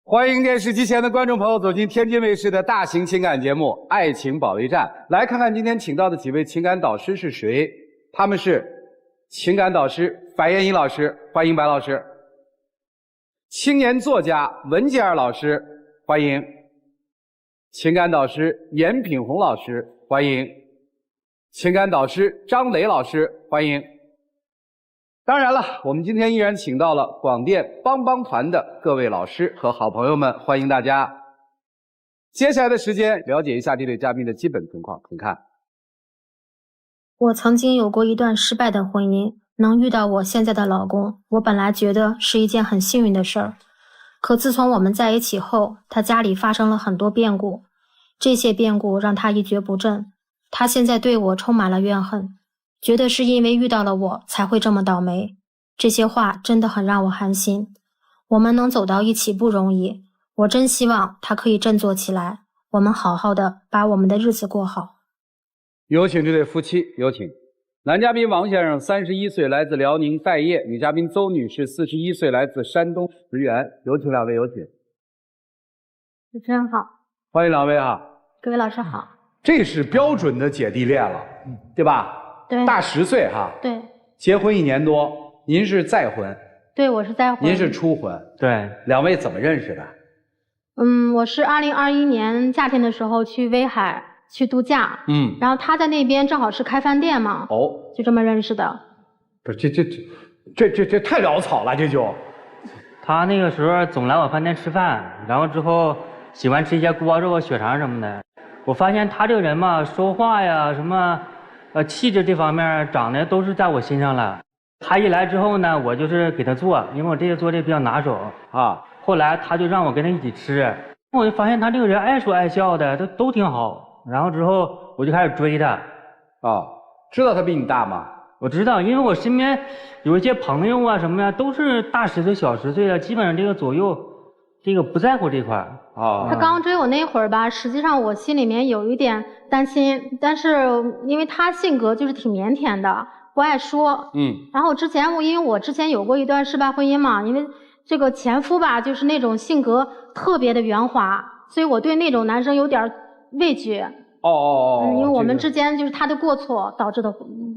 欢迎电视机前的观众朋友走进天津卫视的大型情感节目《爱情保卫战》，来看看今天请到的几位情感导师是谁？他们是情感导师白燕一老师，欢迎白老师；青年作家文洁儿老师，欢迎；情感导师严品红老师，欢迎；情感导师张磊老师，欢迎。当然了，我们今天依然请到了广电帮帮团的各位老师和好朋友们，欢迎大家。接下来的时间，了解一下这对嘉宾的基本情况，请看。我曾经有过一段失败的婚姻，能遇到我现在的老公，我本来觉得是一件很幸运的事儿。可自从我们在一起后，他家里发生了很多变故，这些变故让他一蹶不振，他现在对我充满了怨恨。觉得是因为遇到了我才会这么倒霉，这些话真的很让我寒心。我们能走到一起不容易，我真希望他可以振作起来，我们好好的把我们的日子过好。有请这对夫妻，有请。男嘉宾王先生31岁，来自辽宁待业；女嘉宾邹女士41岁，来自山东石原。有请两位，有请。主持人好，欢迎两位哈。各位老师好。这是标准的姐弟恋了，对吧？对，大10岁哈。对，结婚1年多，您是再婚？对，我是再婚。您是初婚？对。两位怎么认识的？我是2021年夏天的时候去威海去度假，然后他在那边正好是开饭店嘛，就这么认识的。不是，这太潦草了，这就。他那个时候总来我饭店吃饭，然后之后喜欢吃一些锅包肉、血肠什么的。我发现他这个人嘛，说话呀什么。气质这方面长得都是在我心上了。他一来之后呢，我就是给他做，因为我这个做的比较拿手啊。后来他就让我跟他一起吃，我就发现他这个人爱说爱笑的，都挺好。然后之后我就开始追他。知道他比你大吗？我知道，因为我身边有一些朋友啊什么呀，都是大10岁小10岁的，基本上这个左右这个不在乎这块他刚追我那会儿吧，实际上我心里面有一点担心，但是因为他性格就是挺腼腆的，不爱说。然后因为我之前有过一段失败婚姻嘛，因为这个前夫吧，就是那种性格特别的圆滑，所以我对那种男生有点畏惧。因为我们之间就是他的过错导致的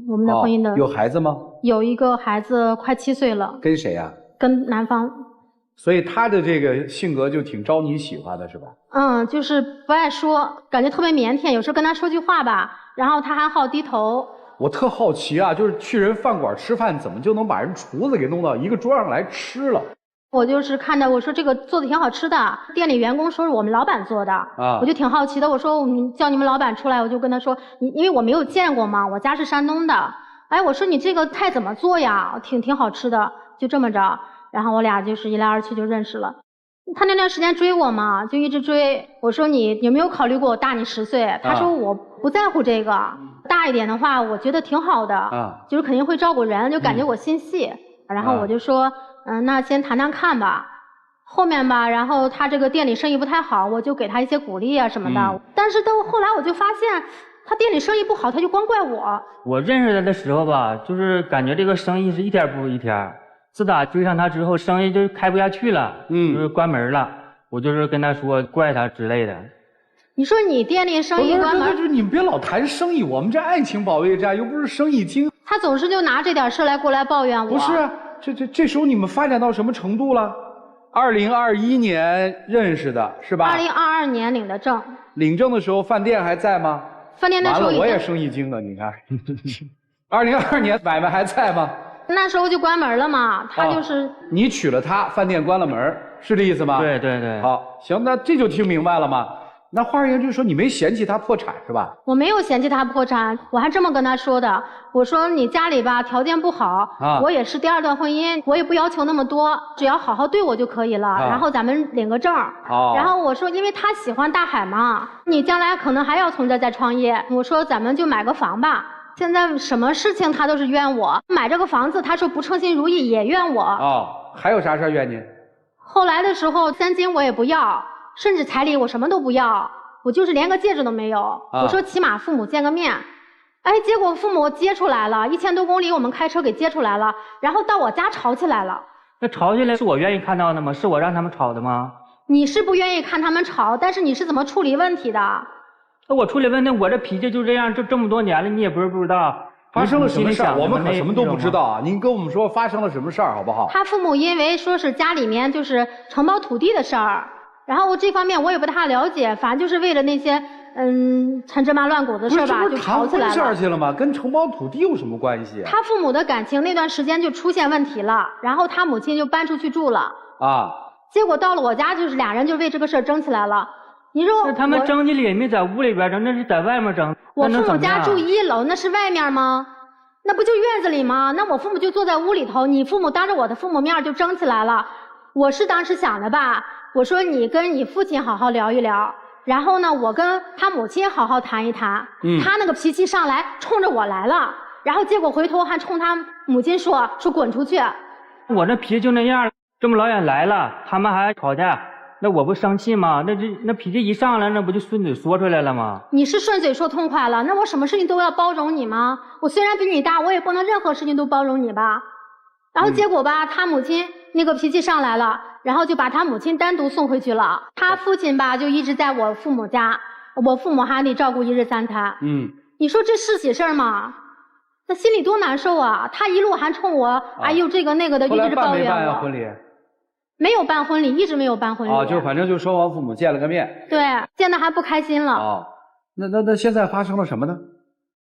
我们的婚姻的。有孩子吗？有一个孩子快7岁了。跟谁呀？跟男方。所以他的这个性格就挺招你喜欢的，是吧？就是不爱说，感觉特别腼腆，有时候跟他说句话吧，然后他还好低头。我特好奇啊，就是去人饭馆吃饭，怎么就能把人厨子给弄到一个桌上来吃了？我就是看着我说这个做的挺好吃的，店里员工说是我们老板做的，我就挺好奇的，我说叫你们老板出来，我就跟他说，因为我没有见过嘛，我家是山东的，我说你这个菜怎么做呀？挺好吃的，就这么着。然后我俩就是一来二去就认识了。他那段时间追我嘛，就一直追。我说你有没有考虑过我大你10岁？他说我不在乎这个，大一点的话我觉得挺好的，就是肯定会照顾人，就感觉我心细。然后我就说，那先谈谈看吧。后面吧，然后他这个店里生意不太好，我就给他一些鼓励啊什么的。但是到后来我就发现，他店里生意不好，他就光怪我。我认识他的时候吧，就是感觉这个生意是一天不如一天。自打追上他之后，生意就开不下去了，就是关门了。我就是跟他说怪他之类的。你说你店里生意关门，就是你们别老谈生意，我们这爱情保卫战又不是生意经。他总是就拿这点事过来抱怨我。不是，这时候你们发展到什么程度了？2021年认识的是吧？2022年领的证。领证的时候饭店还在吗？饭店那时候完了，我也生意经了，你看。2022年买卖还在吗？那时候就关门了嘛，他就是你娶了她，饭店关了门，是这意思吗？对对对。好，行，那这就听明白了吗？那换而言之说，你没嫌弃他破产是吧？我没有嫌弃他破产，我还这么跟他说的。我说你家里吧条件不好，我也是第2段婚姻，我也不要求那么多，只要好好对我就可以了。然后咱们领个证。然后我说，因为他喜欢大海嘛，你将来可能还要从这再创业。我说咱们就买个房吧。现在什么事情他都是怨我，买这个房子他说不称心如意也怨我。还有啥事怨你？后来的时候3金我也不要，甚至彩礼我什么都不要，我就是连个戒指都没有。我说起码父母见个面。结果父母接出来了，1000多公里我们开车给接出来了，然后到我家吵起来了。那吵起来是我愿意看到的吗？是我让他们吵的吗？你是不愿意看他们吵，但是你是怎么处理问题的？那我处理问题，我这脾气就这样，这么多年了，你也不是不知道。发生了什么事儿？我们可什么都不知道啊！您跟我们说发生了什么事儿好不好？他父母因为说是家里面就是承包土地的事儿，然后这方面我也不太了解，反正就是为了那些陈芝麻乱谷的事儿吧，就吵起来了。谈婚事儿去了吗？跟承包土地有什么关系啊？他父母的感情那段时间就出现问题了，然后他母亲就搬出去住了啊。结果到了我家，就是俩人就为这个事儿争起来了。你说他们争起来也没在屋里边争，那是在外面争。我父母家住1楼，那是外面吗？那不就院子里吗？那我父母就坐在屋里头，你父母当着我的父母面就争起来了。我是当时想的吧，我说你跟你父亲好好聊一聊，然后呢，我跟他母亲好好谈一谈。他那个脾气上来，冲着我来了，然后结果回头还冲他母亲说滚出去。我这脾气就那样，这么老远来了，他们还吵架。那我不生气吗？那脾气一上来，那不就顺嘴说出来了吗？你是顺嘴说痛快了，那我什么事情都要包容你吗？我虽然比你大，我也不能任何事情都包容你吧。然后结果吧，他母亲那个脾气上来了，然后就把他母亲单独送回去了。他父亲吧就一直在我父母家，我父母还得照顾1日3餐。你说这是喜事儿吗？那心里多难受啊！他一路还冲我，哎呦这个那个的，一直抱怨我。办婚礼？没有办婚礼，一直没有办婚礼。哦，就是反正就双方父母见了个面。对，见得还不开心了。哦，那现在发生了什么呢？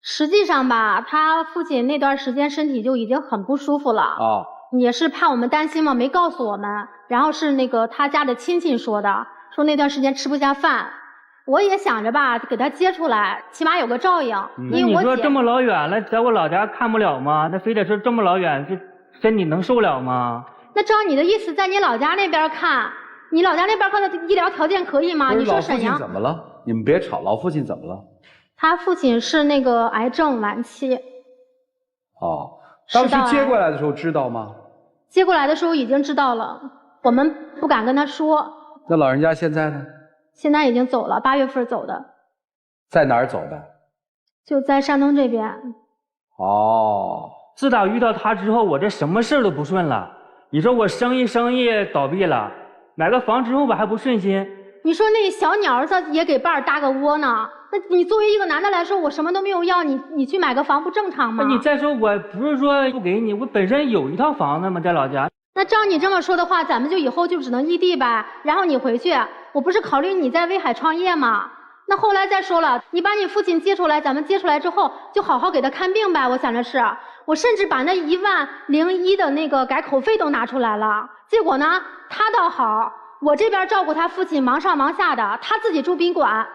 实际上吧，他父亲那段时间身体就已经很不舒服了。哦。也是怕我们担心嘛，没告诉我们。然后是那个他家的亲戚说的，说那段时间吃不下饭。我也想着吧，给他接出来，起码有个照应。那你说这么老远了，在我老家看不了吗？那非得是这么老远，这身体能受了吗？那照你的意思，在你老家那边看，你老家那边看的医疗条件可以吗？你说沈阳老父亲怎么了？你们别吵，老父亲怎么了？他父亲是那个癌症晚期。哦，当时接过来的时候知道吗？接过来的时候已经知道了，我们不敢跟他说。那老人家现在呢？现在已经走了，8月份走的。在哪儿走的？就在山东这边。哦，自打遇到他之后，我这什么事都不顺了。你说我生意倒闭了，买个房之后吧还不顺心。你说那小鸟它也给伴儿搭个窝呢，那你作为一个男的来说，我什么都没有要你去买个房不正常吗？那你再说我不是说不给你，我本身有一套房子嘛，在老家。那照你这么说的话，咱们就以后就只能异地呗，然后你回去，我不是考虑你在威海创业吗？那后来再说了，你把你父亲接出来，咱们接出来之后就好好给他看病呗，我想的是。我甚至把那10001的那个改口费都拿出来了，结果呢，他倒好，我这边照顾他父亲忙上忙下的，他自己住宾馆。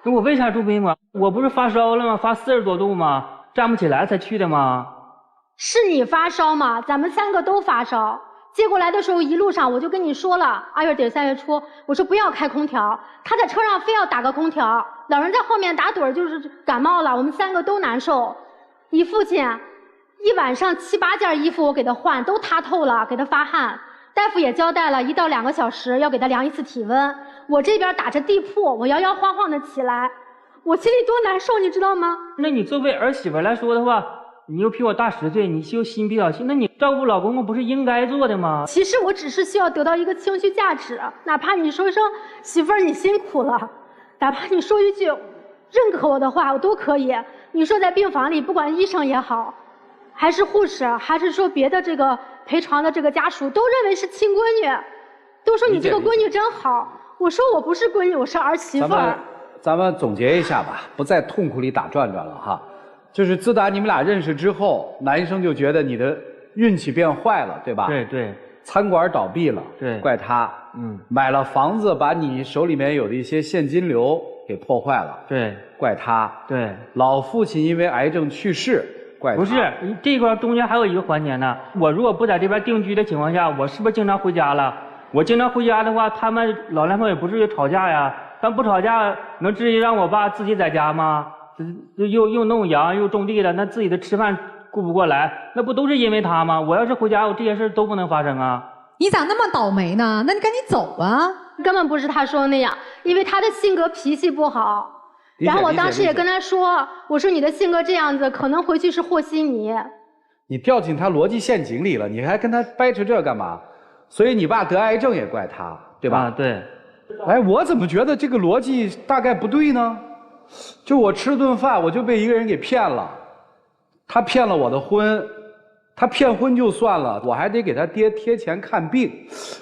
那我为啥住宾馆？我不是发烧了吗？发40多度吗？站不起来才去的吗？是你发烧吗？咱们3个都发烧。接过来的时候，一路上我就跟你说了，2月底3月初，我说不要开空调，他在车上非要打个空调，老人在后面打盹就是感冒了，我们3个都难受。你父亲一晚上7、8件衣服我给他换，都塌透了，给他发汗。大夫也交代了1到2个小时要给他量1次体温。我这边打着地铺，我摇摇晃晃的起来，我心里多难受，你知道吗？那你作为儿媳妇来说的话，你又比我大10岁，你又心比较细，那你照顾老公公不是应该做的吗？其实我只是需要得到一个情绪价值，哪怕你说一声媳妇儿你辛苦了，哪怕你说一句认可我的话，我都可以。你说在病房里，不管医生也好，还是护士，还是说别的这个陪床的这个家属，都认为是亲闺女，都说你这个闺女真好。我说我不是闺女，我是儿媳妇儿。咱们总结一下吧，不在痛苦里打转转了哈。就是自打你们俩认识之后，男生就觉得你的运气变坏了，对吧？对对。餐馆倒闭了，对，怪他。买了房子，把你手里面有的一些现金流给破坏了，对，怪他。对。老父亲因为癌症去世，怪他。不是，这块中间还有一个环节呢。我如果不在这边定居的情况下，我是不是经常回家了？我经常回家的话，他们老两口也不至于吵架呀。但不吵架，能至于让我爸自己在家吗？又弄羊又种地的，那自己的吃饭顾不过来，那不都是因为他吗？我要是回家，我这些事都不能发生啊！你咋那么倒霉呢？那你赶紧走啊！根本不是他说的那样，因为他的性格脾气不好。然后我当时也跟他说，我说你的性格这样子，可能回去是和稀泥。你掉进他逻辑陷阱里了，你还跟他掰扯这干嘛？所以你爸得癌症也怪他，对吧？啊，对。哎，我怎么觉得这个逻辑大概不对呢？就我吃了顿饭，我就被一个人给骗了，他骗了我的婚，他骗婚就算了，我还得给他爹贴钱看病。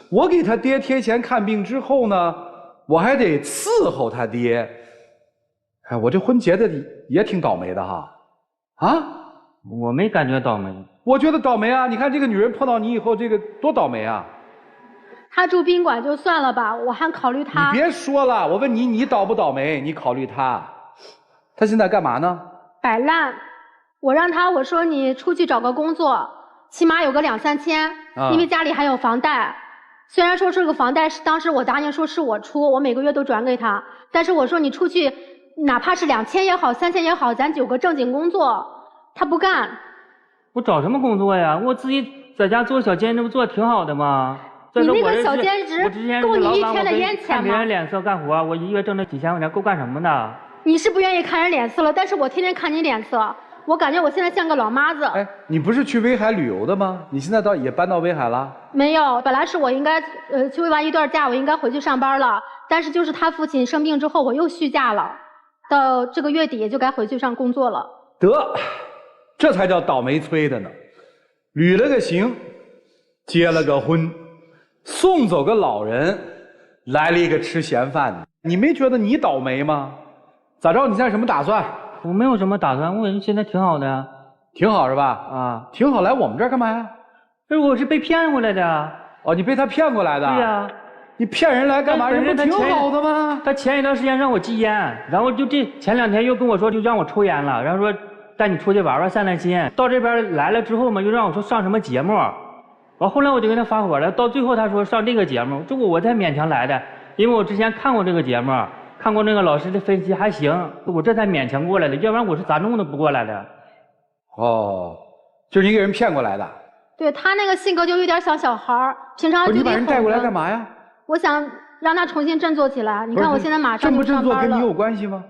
我给他爹贴钱看病之后呢，我还得伺候他爹。哎，我这婚结的也挺倒霉的哈。啊？我没感觉倒霉。我觉得倒霉啊！你看这个女人碰到你以后，这个多倒霉啊！他住宾馆就算了吧，我还考虑他。你别说了，我问你，你倒不倒霉？你考虑他，他现在干嘛呢？摆烂。我让他，我说你出去找个工作，起码有个2、3千，因为家里还有房贷。虽然说这个房贷是当时我答应说是我出，我每个月都转给他，但是我说你出去，哪怕是2000也好，3000也好，咱有个正经工作。他不干。我找什么工作呀？我自己在家做小兼职，不做的挺好的吗？你那个小兼职够你1天的烟钱吗？看别人脸色干活，我1个月挣这几千块钱够干什么的？你是不愿意看人脸色了，但是我天天看你脸色，我感觉我现在像个老妈子。哎，你不是去威海旅游的吗？你现在也搬到威海了？没有，本来是我应该休完一段假，我应该回去上班了，但是就是他父亲生病之后，我又续假了，到这个月底就该回去上工作了。得，这才叫倒霉催的呢，履了个行，结了个婚。送走个老人，来了一个吃闲饭的，你没觉得你倒霉吗？咋着？你现在什么打算？我没有什么打算，我现在挺好的。挺好是吧？啊，挺好，来我们这儿干嘛呀？我是被骗过来的。哦，你被他骗过来的？对呀。你骗人来干嘛？人不挺好的吗？他前一段时间让我戒烟，然后就前2天又跟我说就让我抽烟了，然后说带你出去玩玩散散心。到这边来了之后嘛，又让我说上什么节目。完后来我就跟他发火了，到最后他说上这个节目，这我才勉强来的，因为我之前看过这个节目，看过那个老师的分析还行，我这才勉强过来的，要不然我是咋弄都不过来的。哦，就是你给人骗过来的。对，他那个性格就有点像小孩，平常你把人带过来干嘛呀？我想让他重新振作起来。你看我现在马上就上班了。振不振作跟你有关系吗？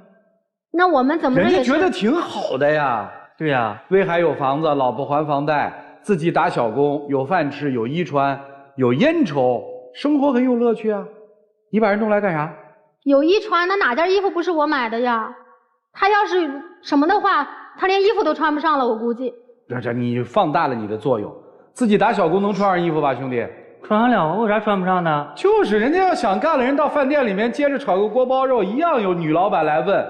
那我们怎么着也是。人家觉得挺好的呀。对呀，威海有房子，老婆还房贷，自己打小工，有饭吃，有衣穿，有烟抽，生活很有乐趣啊。你把人弄来干啥？有衣穿，那哪件衣服不是我买的呀？他要是什么的话，他连衣服都穿不上了，我估计。这你放大了你的作用，自己打小工能穿上衣服吧，兄弟？穿上了，为啥穿不上呢？就是人家要想干了，人到饭店里面接着炒个锅包肉，一样有女老板来问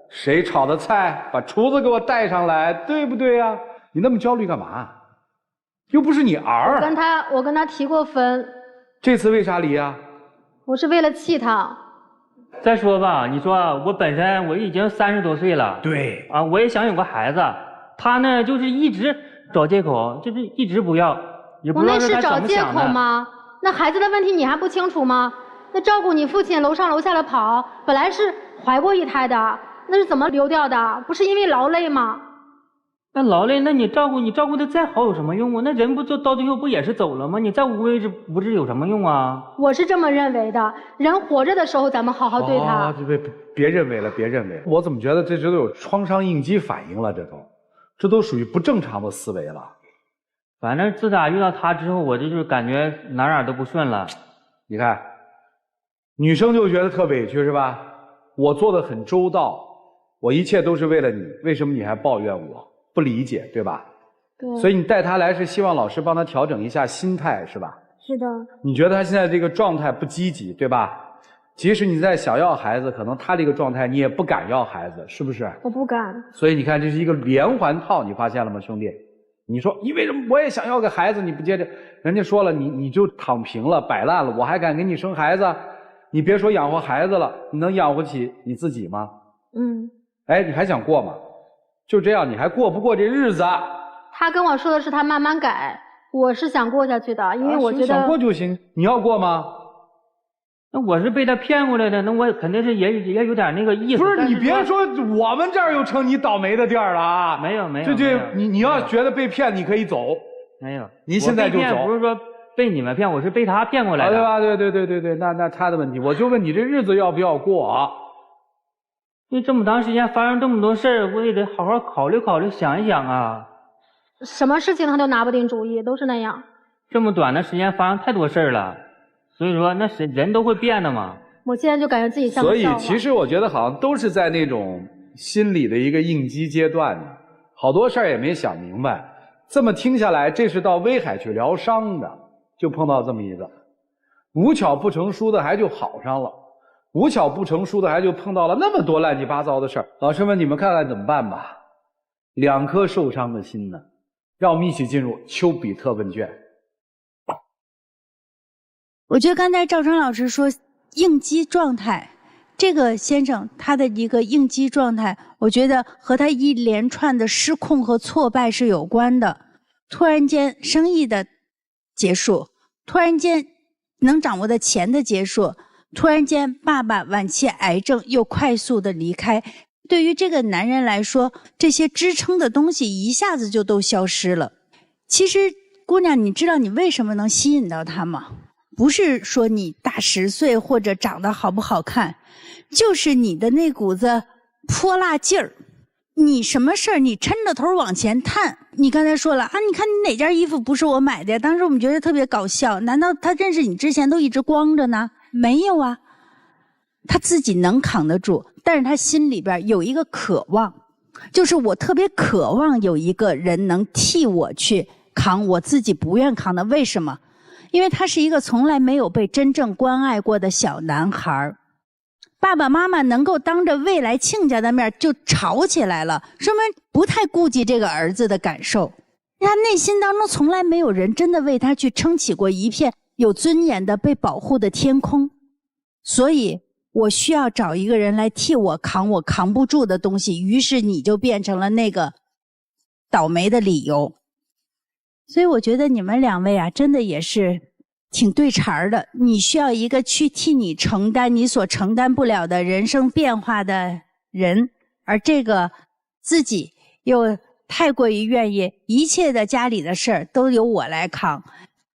谁炒的菜，把厨子给我带上来，对不对呀？你那么焦虑干嘛？又不是你儿。我跟他提过分。这次为啥离啊？我是为了气他。再说吧，你说我本身我已经30多岁了，对啊，我也想有个孩子，他呢就是一直找借口，就是一直不要，也不知道是他怎么想的。我那是找借口吗？那孩子的问题你还不清楚吗？那照顾你父亲楼上楼下的跑，本来是怀过1胎的，那是怎么流掉的？不是因为劳累吗？那劳累，那你照顾的再好有什么用啊？那人不到最后不也是走了吗？你再无微不至有什么用啊？我是这么认为的，人活着的时候咱们好好对他。别认为了，别认为了。我怎么觉得这都有创伤应激反应了？这都属于不正常的思维了。反正自打遇到他之后，我就是感觉哪都不顺了。你看，女生就觉得特委屈是吧？我做的很周到，我一切都是为了你，为什么你还抱怨我？不理解，对吧？对。所以你带他来是希望老师帮他调整一下心态，是吧？是的。你觉得他现在这个状态不积极，对吧？即使你在想要孩子，可能他这个状态你也不敢要孩子，是不是？我不敢。所以你看，这是一个连环套，你发现了吗，兄弟？你说你为什么我也想要个孩子，你不接着？人家说了，你就躺平了，摆烂了，我还敢给你生孩子？你别说养活孩子了，你能养活起你自己吗？嗯。哎，你还想过吗？就这样，你还过不过这日子？他跟我说的是他慢慢改，我是想过下去的，因为我觉得想过就行。你要过吗？那我是被他骗过来的，那我肯定是也有点那个意思。不是，你别说我们这儿又成你倒霉的地儿了啊！没有，你要觉得被骗，你可以走。没有，您现在就走。不是说被你们骗，我是被他骗过来的，对吧？对，那他的问题，我就问你这日子要不要过啊？因为这么长时间发生这么多事儿，我也得好好考虑考虑，想一想啊。什么事情他都拿不定主意，都是那样。这么短的时间发生太多事儿了，所以说那人都会变的嘛。我现在就感觉自己像所以个笑话。其实我觉得好像都是在那种心理的一个应激阶段，好多事儿也没想明白。这么听下来，这是到威海去疗伤的，就碰到这么一个无巧不成书的，还就好上了；无巧不成书的，还就碰到了那么多乱七八糟的事儿。老师们，你们看看怎么办吧？两颗受伤的心呢？让我们一起进入丘比特问卷。我觉得刚才赵川老师说应激状态，这个先生他的一个应激状态，我觉得和他一连串的失控和挫败是有关的。突然间生意的结束，突然间能掌握的钱的结束，突然间爸爸晚期癌症又快速的离开，对于这个男人来说，这些支撑的东西一下子就都消失了。其实姑娘，你知道你为什么能吸引到他吗？不是说你大10岁或者长得好不好看，就是你的那股子泼辣劲儿。你什么事儿你抻着头往前探。你刚才说了啊，你看你哪件衣服不是我买的呀？当时我们觉得特别搞笑，难道他认识你之前都一直光着呢？没有啊，他自己能扛得住，但是他心里边有一个渴望，就是我特别渴望有一个人能替我去扛我自己不愿扛的。为什么？因为他是一个从来没有被真正关爱过的小男孩，爸爸妈妈能够当着未来亲家的面就吵起来了，说明不太顾及这个儿子的感受。他内心当中从来没有人真的为他去撑起过一片有尊严的被保护的天空，所以我需要找一个人来替我扛不住的东西，于是你就变成了那个倒霉的理由。所以我觉得你们两位啊，真的也是挺对茬的。你需要一个去替你承担你所承担不了的人生变化的人，而这个自己又太过于愿意一切的家里的事儿都由我来扛，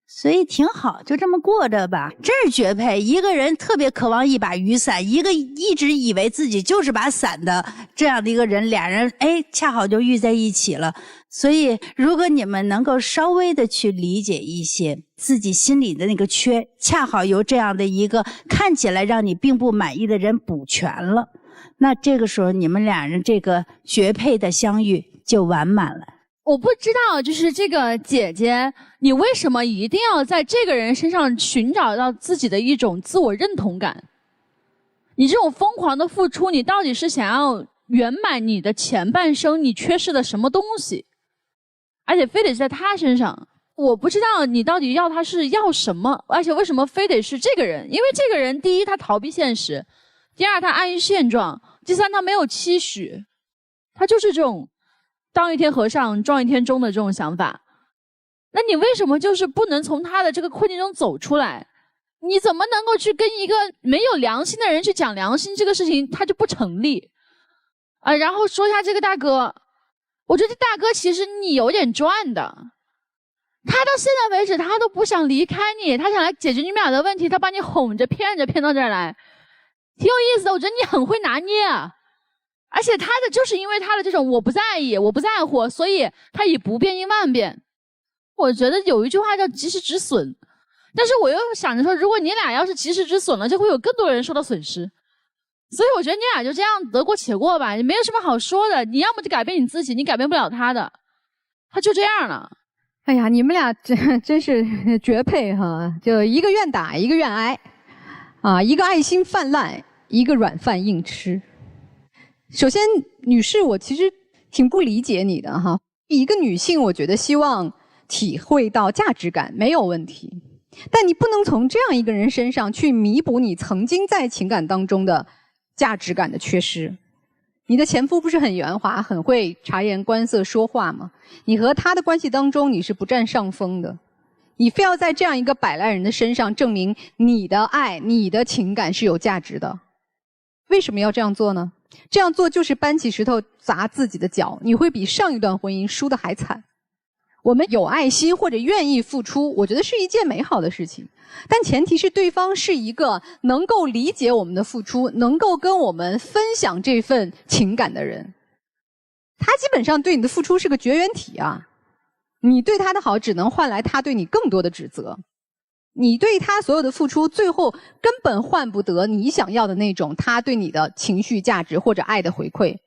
所以挺好，就这么过着吧。真是绝配，一个人特别渴望一把雨伞，一个一直以为自己就是把伞的这样的一个人，俩人恰好就遇在一起了。所以如果你们能够稍微的去理解一些自己心里的那个缺，恰好由这样的一个看起来让你并不满意的人补全了，那这个时候你们俩人这个绝配的相遇就完满了。我不知道，就是这个姐姐，你为什么一定要在这个人身上寻找到自己的一种自我认同感？你这种疯狂的付出，你到底是想要圆满你的前半生你缺失的什么东西？而且非得是在他身上，我不知道你到底要他是要什么，而且为什么非得是这个人？因为这个人，第一他逃避现实，第二他安于现状，第三他没有期许，他就是这种当一天和尚撞一天钟的这种想法。那你为什么就是不能从他的这个困境中走出来？你怎么能够去跟一个没有良心的人去讲良心这个事情，他就不成立啊？然后说一下这个大哥，我觉得这大哥其实你有点赚的，他到现在为止他都不想离开你，他想来解决你们俩的问题，他把你哄着骗着骗到这儿来，挺有意思的。我觉得你很会拿捏啊。而且他的就是因为他的这种我不在意我不在乎，所以他以不变应万变。我觉得有一句话叫及时止损，但是我又想着说，如果你俩要是及时止损了，就会有更多人受到损失。所以我觉得你俩就这样得过且过吧，也没有什么好说的。你要么就改变你自己，你改变不了他的，他就这样了。哎呀，你们俩真是绝配哈！就一个愿打，一个愿挨，啊，一个爱心泛滥，一个软饭硬吃。首先，女士，我其实挺不理解你的哈。一个女性，我觉得希望体会到价值感没有问题，但你不能从这样一个人身上去弥补你曾经在情感当中的价值感的缺失。你的前夫不是很圆滑，很会察言观色说话吗？你和他的关系当中，你是不占上风的。你非要在这样一个摆烂人的身上证明你的爱、你的情感是有价值的。为什么要这样做呢？这样做就是搬起石头砸自己的脚，你会比上一段婚姻输得还惨。我们有爱心或者愿意付出，我觉得是一件美好的事情，但前提是对方是一个能够理解我们的付出，能够跟我们分享这份情感的人。他基本上对你的付出是个绝缘体啊，你对他的好只能换来他对你更多的指责。你对他所有的付出，最后根本换不得你想要的那种他对你的情绪价值或者爱的回馈。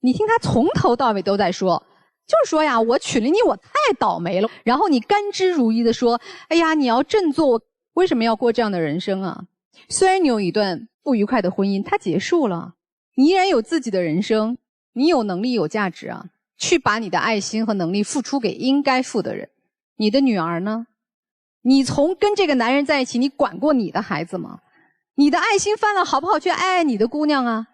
你听他从头到尾都在说，就是说呀，我娶了你，我太倒霉了。然后你甘之如饴的说，哎呀，你要振作，我为什么要过这样的人生啊？虽然你有一段不愉快的婚姻，它结束了，你依然有自己的人生，你有能力有价值啊，去把你的爱心和能力付出给应该付的人。你的女儿呢？你从跟这个男人在一起，你管过你的孩子吗？你的爱心泛滥，好不好去爱爱你的姑娘啊？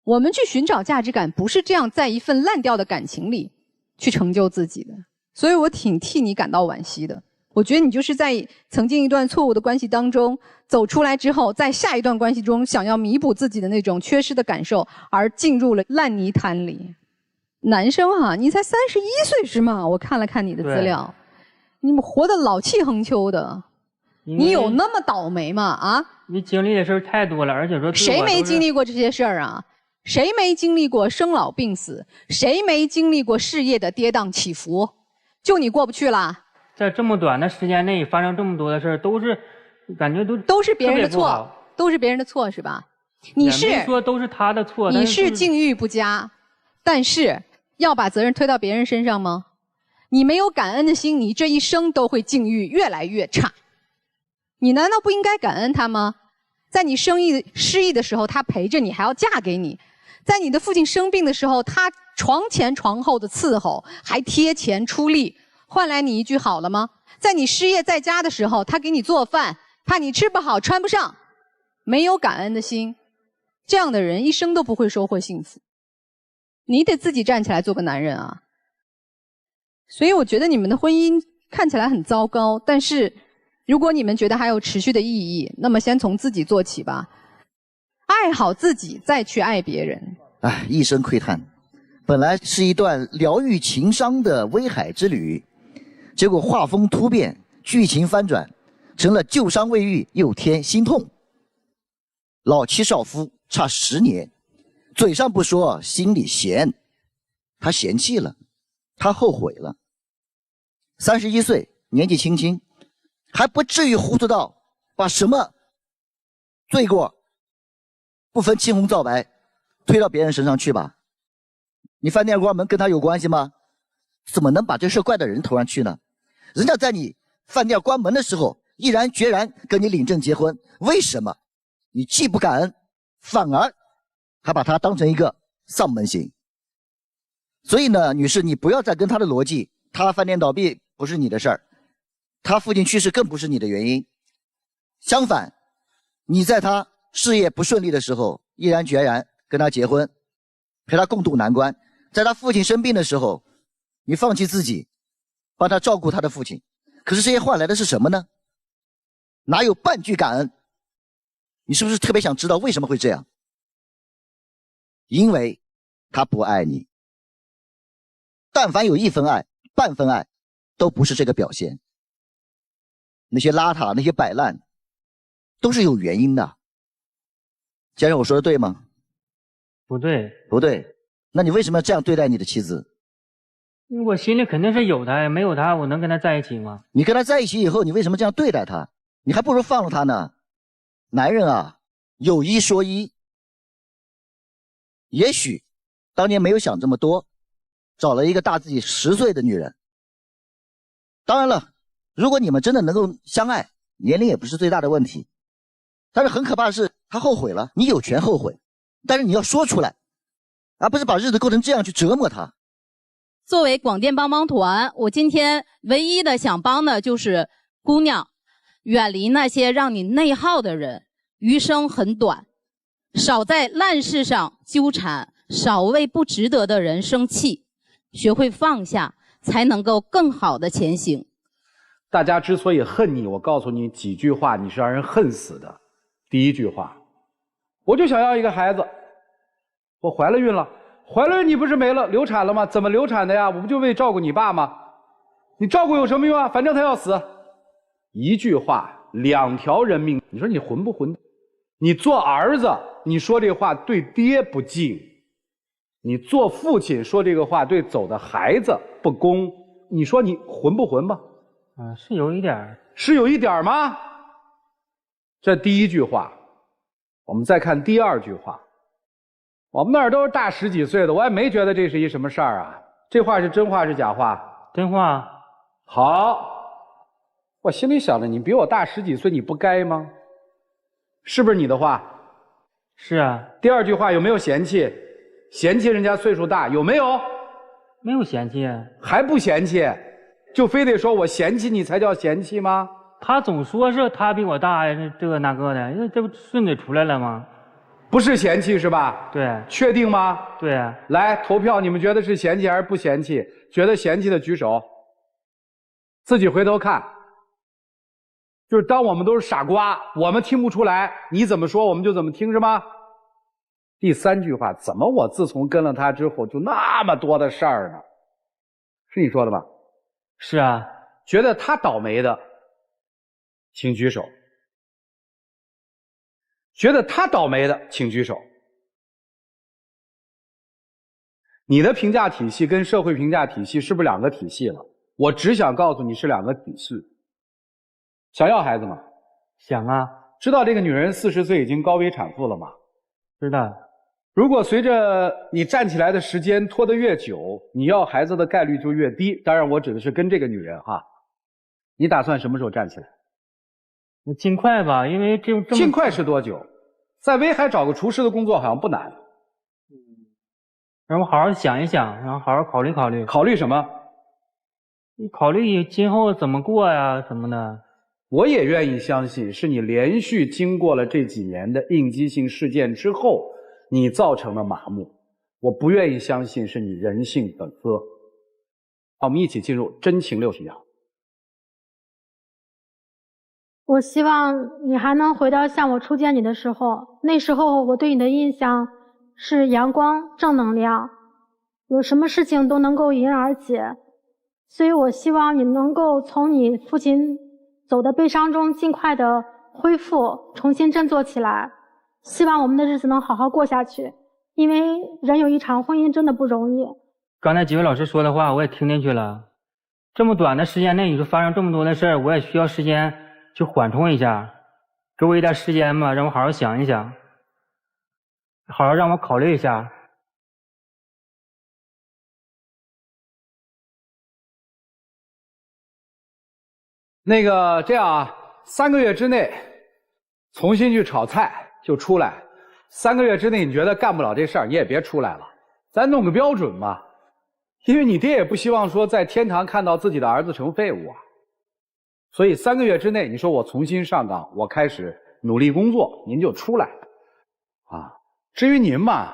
我们去寻找价值感，不是这样在一份烂掉的感情里去成就自己的。所以我挺替你感到惋惜的。我觉得你就是在曾经一段错误的关系当中走出来之后，在下一段关系中想要弥补自己的那种缺失的感受，而进入了烂泥潭里。男生啊，你才31岁是吗？我看了看你的资料，你们活得老气横秋的，你有那么倒霉吗？啊？你经历的事儿太多了，而且说谁没经历过这些事儿啊？谁没经历过生老病死？谁没经历过事业的跌宕起伏？就你过不去啦？在这么短的时间内发生这么多的事儿，都是感觉都是别人的错，都是别人的错是吧？你是没说都是他的错，你是境遇不佳，但是要把责任推到别人身上吗？你没有感恩的心，你这一生都会境遇越来越差。你难道不应该感恩他吗？在你失意的时候，他陪着你，还要嫁给你；在你的父亲生病的时候，他床前床后的伺候，还贴钱出力，换来你一句好了吗？在你失业在家的时候，他给你做饭，怕你吃不好穿不上。没有感恩的心，这样的人一生都不会收获幸福。你得自己站起来做个男人啊！所以我觉得你们的婚姻看起来很糟糕，但是如果你们觉得还有持续的意义，那么先从自己做起吧，爱好自己，再去爱别人。哎，一声喟叹，本来是一段疗愈情伤的威海之旅，结果画风突变，剧情翻转，成了旧伤未愈又添心痛。老妻少夫差10年，嘴上不说，心里嫌。他嫌弃了，他后悔了。31岁，年纪轻轻，还不至于糊涂到把什么罪过不分青红皂白推到别人身上去吧？你饭店关门跟他有关系吗？怎么能把这事怪到人头上去呢？人家在你饭店关门的时候毅然决然跟你领证结婚，为什么你既不感恩，反而还把他当成一个丧门星？所以呢，女士，你不要再跟他的逻辑，他饭店倒闭不是你的事儿，他父亲去世更不是你的原因。相反，你在他事业不顺利的时候毅然决然跟他结婚，陪他共度难关。在他父亲生病的时候，你放弃自己帮他照顾他的父亲，可是这些换来的是什么呢？哪有半句感恩？你是不是特别想知道为什么会这样？因为他不爱你。但凡有1分爱、半分爱，都不是这个表现。那些邋遢、那些摆烂，都是有原因的。先生，我说的对吗？不对，不对。那你为什么要这样对待你的妻子？我心里肯定是有他，没有他我能跟他在一起吗？你跟他在一起以后，你为什么这样对待他？你还不如放了他呢。男人啊，有一说一，也许当年没有想这么多，找了一个大自己10岁的女人。当然了，如果你们真的能够相爱，年龄也不是最大的问题。但是很可怕的是，他后悔了，你有权后悔，但是你要说出来，而不是把日子过成这样去折磨他。作为广电帮帮团，我今天唯一的想帮的就是姑娘，远离那些让你内耗的人，余生很短，少在烂事上纠缠，少为不值得的人生气，学会放下，才能够更好的前行。大家之所以恨你，我告诉你几句话，你是让人恨死的。第一句话，我就想要一个孩子，我怀了孕了，怀了孕你不是没了流产了吗？怎么流产的呀？我不就为照顾你爸吗？你照顾有什么用啊？反正他要死。一句话2条人命，你说你混不混？你做儿子你说这话对爹不敬，你做父亲说这个话对走的孩子不公，你说你混不混吧？是有一点儿。是有一点吗？这第一句话。我们再看第二句话。我们那儿都是大10几岁的，我也没觉得这是一什么事儿啊。这话是真话是假话？真话。好，我心里想着你比我大10几岁，你不该吗？是不是你的话？是啊。第二句话有没有嫌弃？嫌弃人家岁数大，有没有？没有嫌弃。还不嫌弃？就非得说我嫌弃你才叫嫌弃吗？他总说是他比我大呀，这个那个的，这不顺嘴出来了吗？不是嫌弃是吧？对。确定吗？对。来投票，你们觉得是嫌弃还是不嫌弃？觉得嫌弃的举手。自己回头看。就是当我们都是傻瓜，我们听不出来，你怎么说我们就怎么听是吗？第三句话，怎么我自从跟了他之后就那么多的事儿呢？是你说的吧？是啊。觉得他倒霉的请举手。觉得他倒霉的请举手。你的评价体系跟社会评价体系是不是2个体系了？我只想告诉你是2个体系。想要孩子吗？想啊。知道这个女人40岁已经高危产妇了吗？知道。如果随着你站起来的时间拖得越久，你要孩子的概率就越低。当然我指的是跟这个女人哈。你打算什么时候站起来？尽快吧，因为这么尽快是多久？在威海找个厨师的工作好像不难。让我好好想一想，然后好好考虑考虑。考虑什么？你考虑今后怎么过呀什么的。我也愿意相信是你连续经过了这几年的应激性事件之后，你造成了麻木。我不愿意相信是你人性本恶。好，我们一起进入真情60秒。我希望你还能回到像我初见你的时候，那时候我对你的印象是阳光、正能量，有什么事情都能够迎刃而解。所以我希望你能够从你父亲走的悲伤中尽快的恢复，重新振作起来。希望我们的日子能好好过下去，因为人有一场婚姻真的不容易。刚才几位老师说的话我也听进去了，这么短的时间内你就发生这么多的事儿，我也需要时间去缓冲一下，给我一点时间吧，让我好好想一想，好好让我考虑一下。那个这样啊，3个月之内重新去炒菜就出来，3个月之内你觉得干不了这事儿，你也别出来了，咱弄个标准嘛。因为你爹也不希望说在天堂看到自己的儿子成废物啊。所以3个月之内，你说我重新上岗，我开始努力工作，您就出来啊。至于您嘛，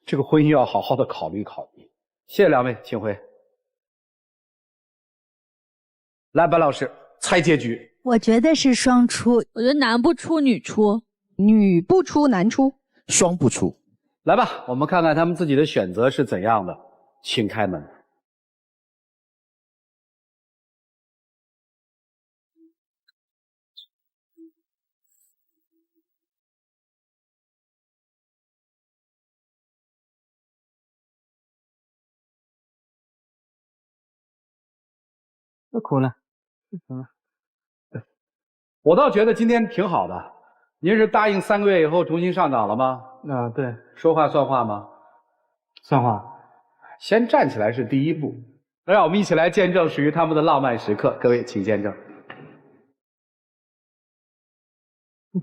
这个婚姻要好好的考虑考虑。谢谢2位，请回。来，白老师猜结局。我觉得是双出，我觉得男不出女出，女不出男出，双不出。来吧，我们看看他们自己的选择是怎样的，请开门。又哭了。我倒觉得今天挺好的。您是答应3个月以后重新上岗了吗？啊，对。说话算话吗？算话。先站起来是第一步。让我们一起来见证属于他们的浪漫时刻。各位请见证。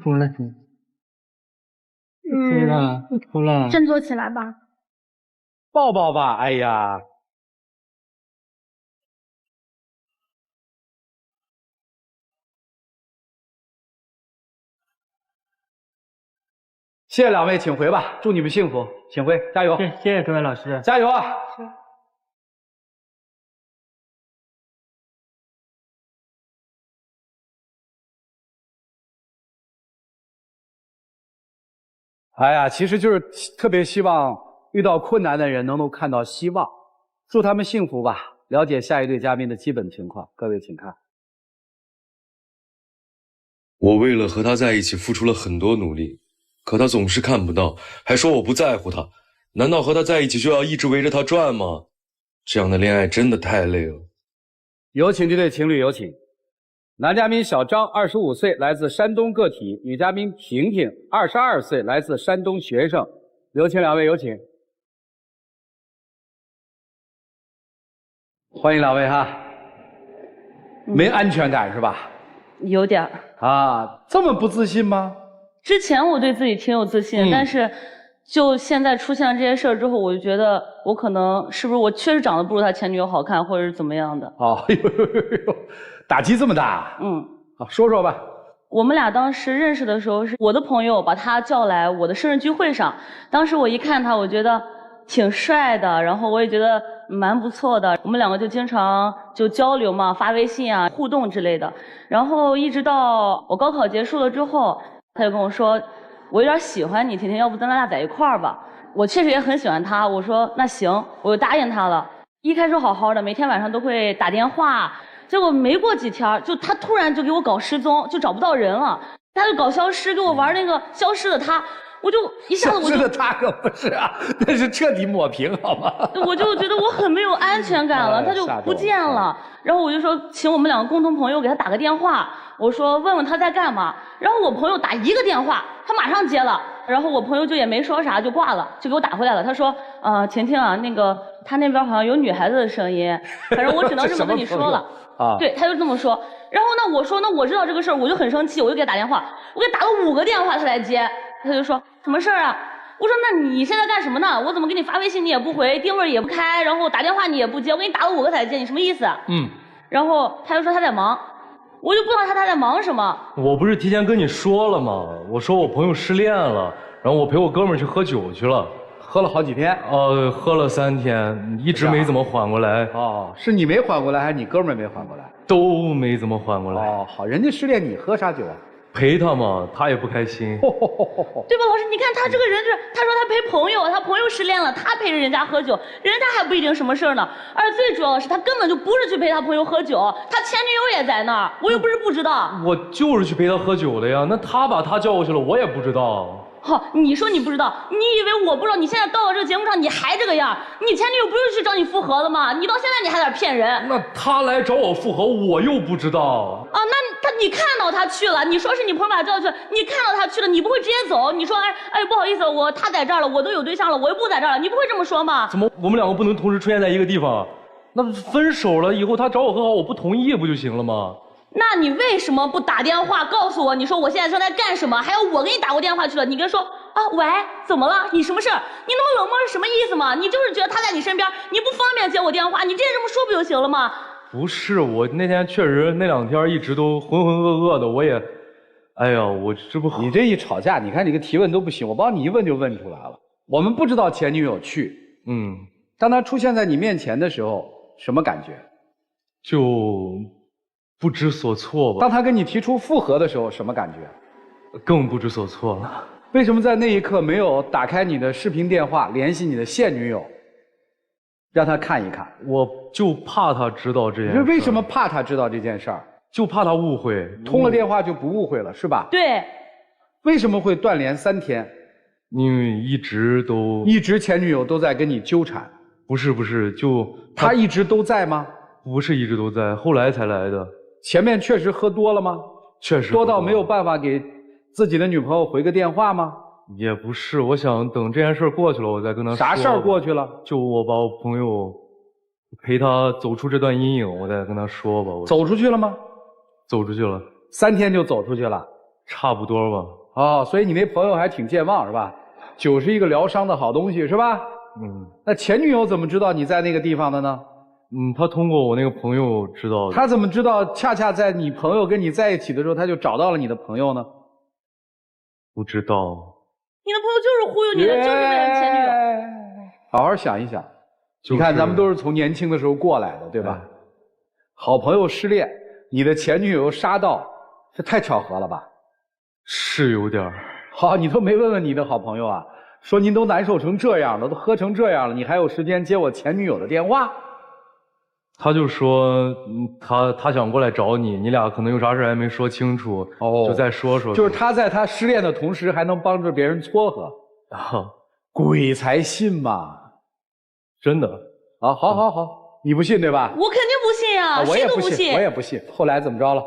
哭了，哭了，哭了。振作起来吧。抱抱吧，哎呀。谢谢2位，请回吧，祝你们幸福，请回，加油！谢谢各位老师，加油啊！哎呀，其实就是特别希望遇到困难的人能够看到希望，祝他们幸福吧。了解下一对嘉宾的基本情况，各位请看。我为了和他在一起付出了很多努力。可他总是看不到，还说我不在乎他。难道和他在一起就要一直围着他转吗？这样的恋爱真的太累了。有请这对情侣，有请。男嘉宾小张，25岁，来自山东个体；女嘉宾婷婷，22岁，来自山东学生。有请两位，有请。欢迎两位哈。没安全感是吧？有点儿。啊，这么不自信吗？之前我对自己挺有自信，但是就现在出现了这些事儿之后，我就觉得我可能是不是我确实长得不如他前女友好看，或者是怎么样的。哦，打击这么大。好，说说吧。我们俩当时认识的时候，是我的朋友把他叫来我的生日聚会上。当时我一看他，我觉得挺帅的，然后我也觉得蛮不错的。我们两个就经常就交流嘛，发微信啊，互动之类的。然后一直到我高考结束了之后，他就跟我说，我有点喜欢你，婷婷，要不咱俩在一块儿吧？我确实也很喜欢他，我说那行，我就答应他了。一开始好好的，每天晚上都会打电话。结果没过几天，就他突然就给我搞失踪，就找不到人了。他就搞消失，给我玩那个消失的他，我就一下子我就消失的他可不是啊，那是彻底抹平好吗？我就觉得我很没有安全感了，他就不见了。然后我就说请我们两个共同朋友给他打个电话，我说问问他在干嘛。然后我朋友打一个电话，他马上接了。然后我朋友就也没说啥就挂了，就给我打回来了。他说婷婷啊，那个他那边好像有女孩子的声音，反正我只能这么跟你说了。啊，对，他就这么说。然后呢，我说那我知道这个事儿，我就很生气，我就给他打电话，我给他打了5个电话，他才接。他就说什么事儿啊？我说那你现在干什么呢？我怎么给你发微信你也不回，定位也不开，然后打电话你也不接，我给你打了5个才接，你什么意思？然后他就说他在忙，我就不知道他在忙什么。我不是提前跟你说了吗？我说我朋友失恋了，然后我陪我哥们儿去喝酒去了。喝了好几天，喝了3天，一直没怎么缓过来。哦，是你没缓过来，还是你哥们儿没缓过来？都没怎么缓过来。哦，好，人家失恋你喝啥酒啊？陪他嘛，他也不开心。对吧，老师？你看他这个人就是，他说他陪朋友，他朋友失恋了，他陪着人家喝酒，人家还不一定什么事儿呢。而且最主要的是，他根本就不是去陪他朋友喝酒，他前女友也在那儿，我又不是不知道。我就是去陪他喝酒的呀，那他把他叫过去了，我也不知道。好，你说你不知道，你以为我不知道？你现在到了这个节目上，你还这个样？你前女友不是去找你复合了吗？你到现在你还在骗人。那他来找我复合，我又不知道。啊，你看到他去了，你说是你朋友把他叫去了，你看到他去了，你不会直接走？你说不好意思，他在这儿了，我都有对象了，我又不在这儿了，你不会这么说吗？怎么我们两个不能同时出现在一个地方？那分手了以后，他找我和好，我不同意不就行了吗？那你为什么不打电话告诉我？你说我现在正在干什么？还有我给你打过电话去了，你跟说喂，怎么了？你什么事儿？你那么冷漠是什么意思嘛？你就是觉得他在你身边，你不方便接我电话，你直接这么说不就行了吗？不是，我那天确实那2天一直都浑浑噩噩的，我也，哎呀，我这不你这一吵架，你看你个提问都不行，我帮你一问就问出来了。我们不知道前女友去，当他出现在你面前的时候，什么感觉？就不知所措吧。当他跟你提出复合的时候，什么感觉？更不知所措了。为什么在那一刻没有打开你的视频电话联系你的现女友，让他看一看？我就怕他知道这件事。为什么怕他知道这件事儿？就怕他误会。通了电话就不误会了，是吧？对。为什么会断联3天？因为一直前女友都在跟你纠缠。不是，就他一直都在吗？不是一直都在，后来才来的。前面确实喝多了吗？确实多到没有办法给自己的女朋友回个电话吗？也不是，我想等这件事过去了，我再跟他说。啥事儿过去了？就我把我朋友陪他走出这段阴影，我再跟他说吧。走出去了吗？走出去了，3天就走出去了，差不多吧。哦，所以你那朋友还挺健忘是吧？酒是一个疗伤的好东西是吧？那前女友怎么知道你在那个地方的呢？他通过我那个朋友知道的。他怎么知道恰恰在你朋友跟你在一起的时候，他就找到了你的朋友呢？不知道。你的朋友就是忽悠你的，就是为了前女友。好好想一想，你看咱们都是从年轻的时候过来的，对吧？好朋友失恋，你的前女友杀到，这太巧合了吧？是有点儿。好，你都没问问你的好朋友啊？说您都难受成这样了，都喝成这样了，你还有时间接我前女友的电话？他就说，他想过来找你，你俩可能有啥事还没说清楚，就再说说。就是他在他失恋的同时，还能帮着别人撮合，鬼才信嘛！真的啊，好，你不信对吧？我肯定不信呀，谁都不信。我也不信。后来怎么着了？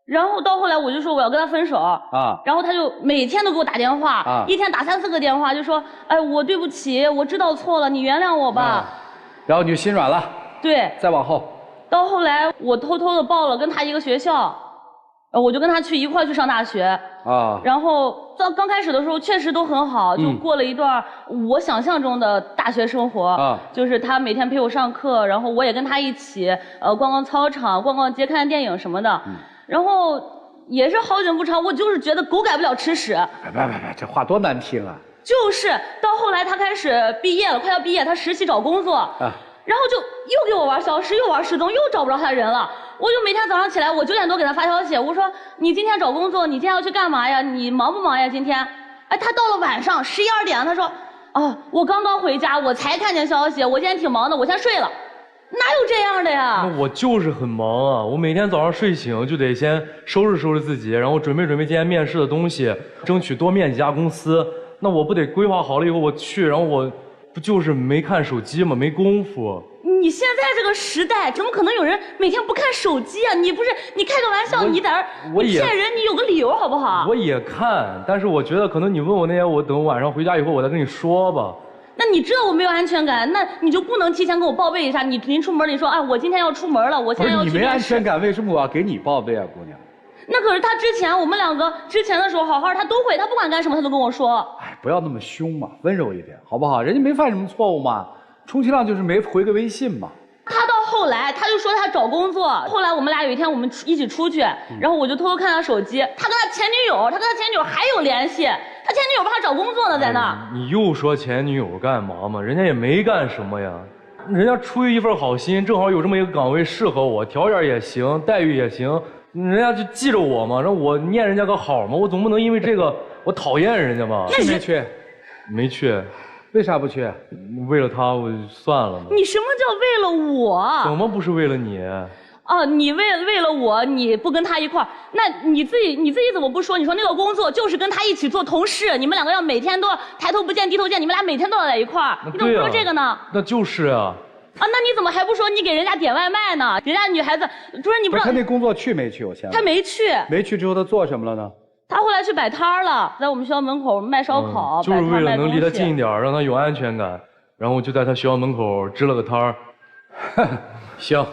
然后到后来我就说我要跟他分手啊，然后他就每天都给我打电话啊，一天打3、4个电话，就说哎我对不起，我知道错了，你原谅我吧。然后你就心软了。对。再往后。到后来我偷偷的报了跟他一个学校。我就跟他一块去上大学啊，然后刚开始的时候确实都很好，就过了一段我想象中的大学生活啊，就是他每天陪我上课，然后我也跟他一起逛逛操场、逛逛街、看看电影什么的，然后也是好景不长，我就是觉得狗改不了吃屎。别，这话多难听啊！就是到后来他开始毕业了，快要毕业，他实习找工作啊。然后就又给我玩消失，又玩失踪，又找不着他人了。我就每天早上起来，我9点多给他发消息，我说你今天找工作，你今天要去干嘛呀？你忙不忙呀？今天？哎，他到了晚上11、12点，他说，哦，我刚刚回家，我才看见消息，我今天挺忙的，我先睡了。哪有这样的呀？那我就是很忙啊，我每天早上睡醒就得先收拾收拾自己，然后准备今天面试的东西，争取多面几家公司。那我不得规划好了以后我去，然后我不就是没看手机吗？没功夫。你现在这个时代，怎么可能有人每天不看手机啊？你开个玩笑，你骗人，你有个理由好不好？我也看，但是我觉得可能你问我那些，我等晚上回家以后我再跟你说吧。那你知道我没有安全感，那你就不能提前跟我报备一下？您出门，你说哎，我今天要出门了，我现在要去面试。你没安全感，为什么我要给你报备啊，姑娘？那可是他之前我们2个之前的时候好好，他都会，他不管干什么他都跟我说。哎，不要那么凶嘛，温柔一点好不好？人家没犯什么错误嘛，充其量就是没回个微信嘛。他到后来他就说他找工作，后来我们俩有一天我们一起出去，然后我就偷偷看他手机，他跟他前女友还有联系，他前女友帮他找工作呢，在那儿。你又说前女友干嘛嘛？人家也没干什么呀，人家出于一份好心，正好有这么一个岗位适合我，条件也行，待遇也行，人家就记着我嘛，让我念人家个好嘛，我总不能因为这个我讨厌人家吧？去没去？没去。为啥不去？为了他，我就算了嘛。你什么叫为了我？怎么不是为了你？哦，你为了我，你不跟他一块儿，那你自己怎么不说？你说那个工作就是跟他一起做同事，你们2个要每天都抬头不见低头见，你们俩每天都要在一块儿，你怎么不说这个呢？那就是啊。啊，那你怎么还不说你给人家点外卖呢？人家女孩子，不是你不知道他那工作去没去？我先。他没去。没去之后他做什么了呢？他后来去摆摊了，在我们学校门口卖烧烤，就是为了能离他近一点，让他有安全感。然后我就在他学校门口支了个摊儿。行，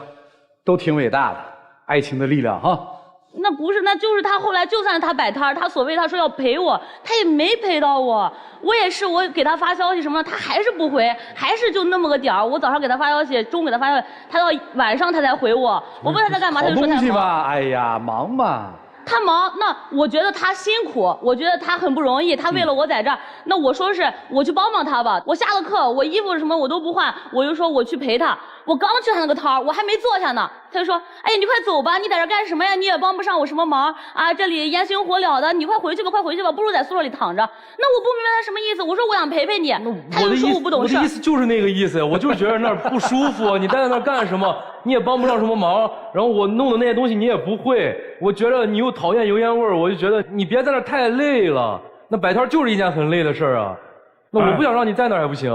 都挺伟大的，爱情的力量哈。那不是，那就是他后来就算是他摆摊，他他说要陪我，他也没陪到我。我也是，我给他发消息什么的，他还是不回，还是就那么个点儿。我早上给他发消息，中午给他发消息，他到晚上他才回我。我问他在干嘛，他就说他忙。好东西吧，哎呀，忙嘛。他忙，那我觉得他辛苦，我觉得他很不容易，他为了我在这儿，那我说是我去帮帮他吧。我下了课，我衣服什么我都不换，我就说我去陪他。我刚去他那个摊儿，我还没坐下呢，他就说：“哎呀，你快走吧，你在这干什么呀？你也帮不上我什么忙啊！这里烟熏火燎的，你快回去吧，快回去吧，不如在宿舍里躺着。”那我不明白他什么意思，我说我想陪陪你，他就说我不懂事。我的意思就是那个意思，我就是觉得那儿不舒服，你待在那儿干什么？你也帮不上什么忙，然后我弄的那些东西你也不会，我觉得你又讨厌油烟味儿，我就觉得你别在那儿太累了。那摆摊就是一件很累的事儿啊，那我不想让你在那儿也不行。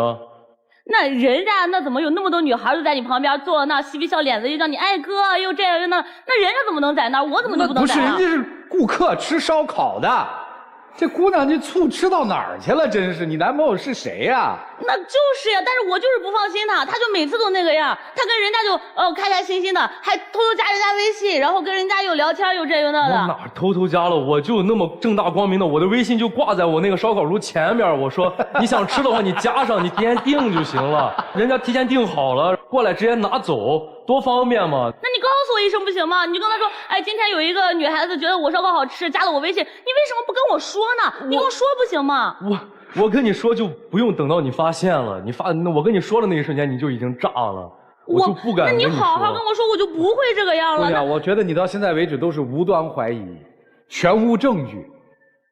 那人家那怎么有那么多女孩就在你旁边坐那嬉皮笑脸子，又叫你哎哥，又这样又那，那人家怎么能在那儿？我怎么就不能在那儿？不是，人家是顾客吃烧烤的。这姑娘这醋吃到哪儿去了？真是，你男朋友是谁呀？那就是呀，但是我就是不放心他，他就每次都那个样，他跟人家就开开心心的，还偷偷加人家微信，然后跟人家又聊天又这又那的。我哪偷偷加了？我就那么正大光明的，我的微信就挂在我那个烧烤炉前面。我说你想吃的话，你加上，你提前订就行了。人家提前订好了，过来直接拿走，多方便嘛。那你告诉我一声不行吗？你就跟他说，哎，今天有一个女孩子觉得我烧烤好吃，加了我微信，你为什么不跟我说呢？你跟我说不行吗？我跟你说就不用等到你发现了，我跟你说的那一瞬间你就已经炸了，我就不敢跟你说。那你好好跟我说，我就不会这个样了。姑娘，我觉得你到现在为止都是无端怀疑，全无证据，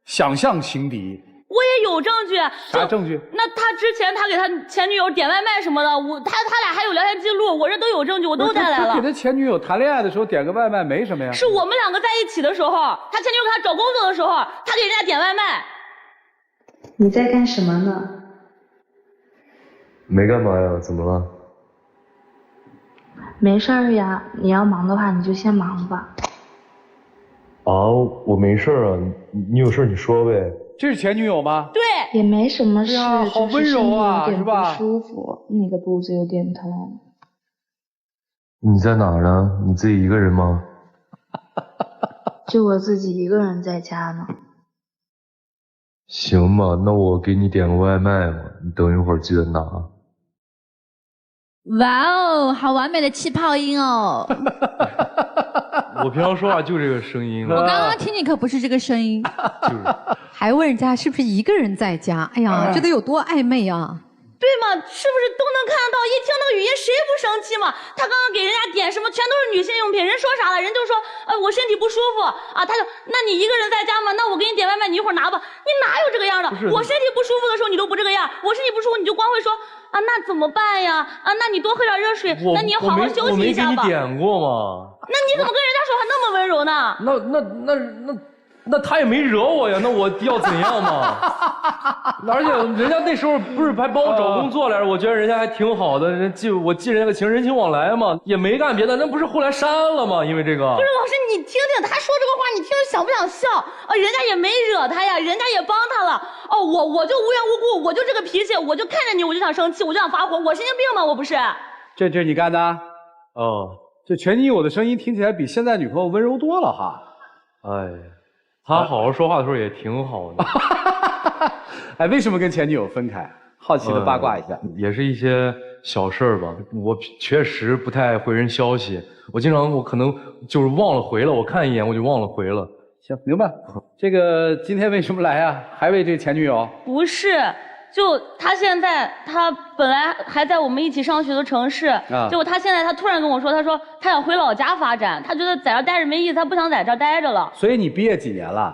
想象情敌。我也有证据。啥证据？那他之前他给他前女友点外卖什么的，他俩还有聊天记录，我这都有证据，我都带来了。他给他前女友谈恋爱的时候点个外卖没什么呀？是我们2个在一起的时候，他前女友给他找工作的时候，他给人家点外卖。你在干什么呢？没干嘛呀，怎么了？没事儿呀，你要忙的话你就先忙吧。我没事啊，你有事你说呗。这是前女友吗？对，也没什么事，好温柔啊，就是身体有点是吧？不舒服，那个肚子有点痛。你在哪儿呢？你自己一个人吗？就我自己一个人在家呢。行吧，那我给你点个外卖嘛，你等一会儿记得拿。哇哦，好完美的气泡音哦！我平常说话就这个声音。我刚刚听你可不是这个声音。还问人家是不是一个人在家？哎呀，这得有多暧昧啊！对嘛，是不是都能看得到？一听那个语音，谁不生气嘛？他刚刚给人家点什么，全都是女性用品。人说啥了？人就说，我身体不舒服啊。他就，那你一个人在家吗？那我给你点外卖，你一会儿拿吧。你哪有这个样的？我身体不舒服的时候你都不这个样，我身体不舒服你就光会说啊，那怎么办呀？啊，那你多喝点热水，那你好好休息一下吧。我没给你点过吗？那你怎么跟人家说话那么温柔呢？那他也没惹我呀，那我要怎样嘛？而且人家那时候不是还帮我找工作来着，我觉得人家还挺好的，我记人家个情，人情往来嘛，也没干别的，那不是后来删了吗？因为这个。不是老师，你听听他说这个话，你听着想不想笑？人家也没惹他呀，人家也帮他了。我就无缘无故，我就这个脾气，我就看着你我就想生气，我就想发火，我神经病吗？我不是。这是你干的？这前女友的声音听起来比现在女朋友温柔多了哈。哎。他好好说话的时候也挺好的。哎，为什么跟前女友分开？好奇的八卦一下。也是一些小事儿吧。我确实不太回人消息，我可能就是忘了回了，我看一眼我就忘了回了。行，明白。这个今天为什么来啊？还为这前女友？不是。就他现在，他本来还在我们一起上学的城市，结果他现在他突然跟我说，他说他想回老家发展，他觉得在这待着没意思，他不想在这待着了。所以你毕业几年了？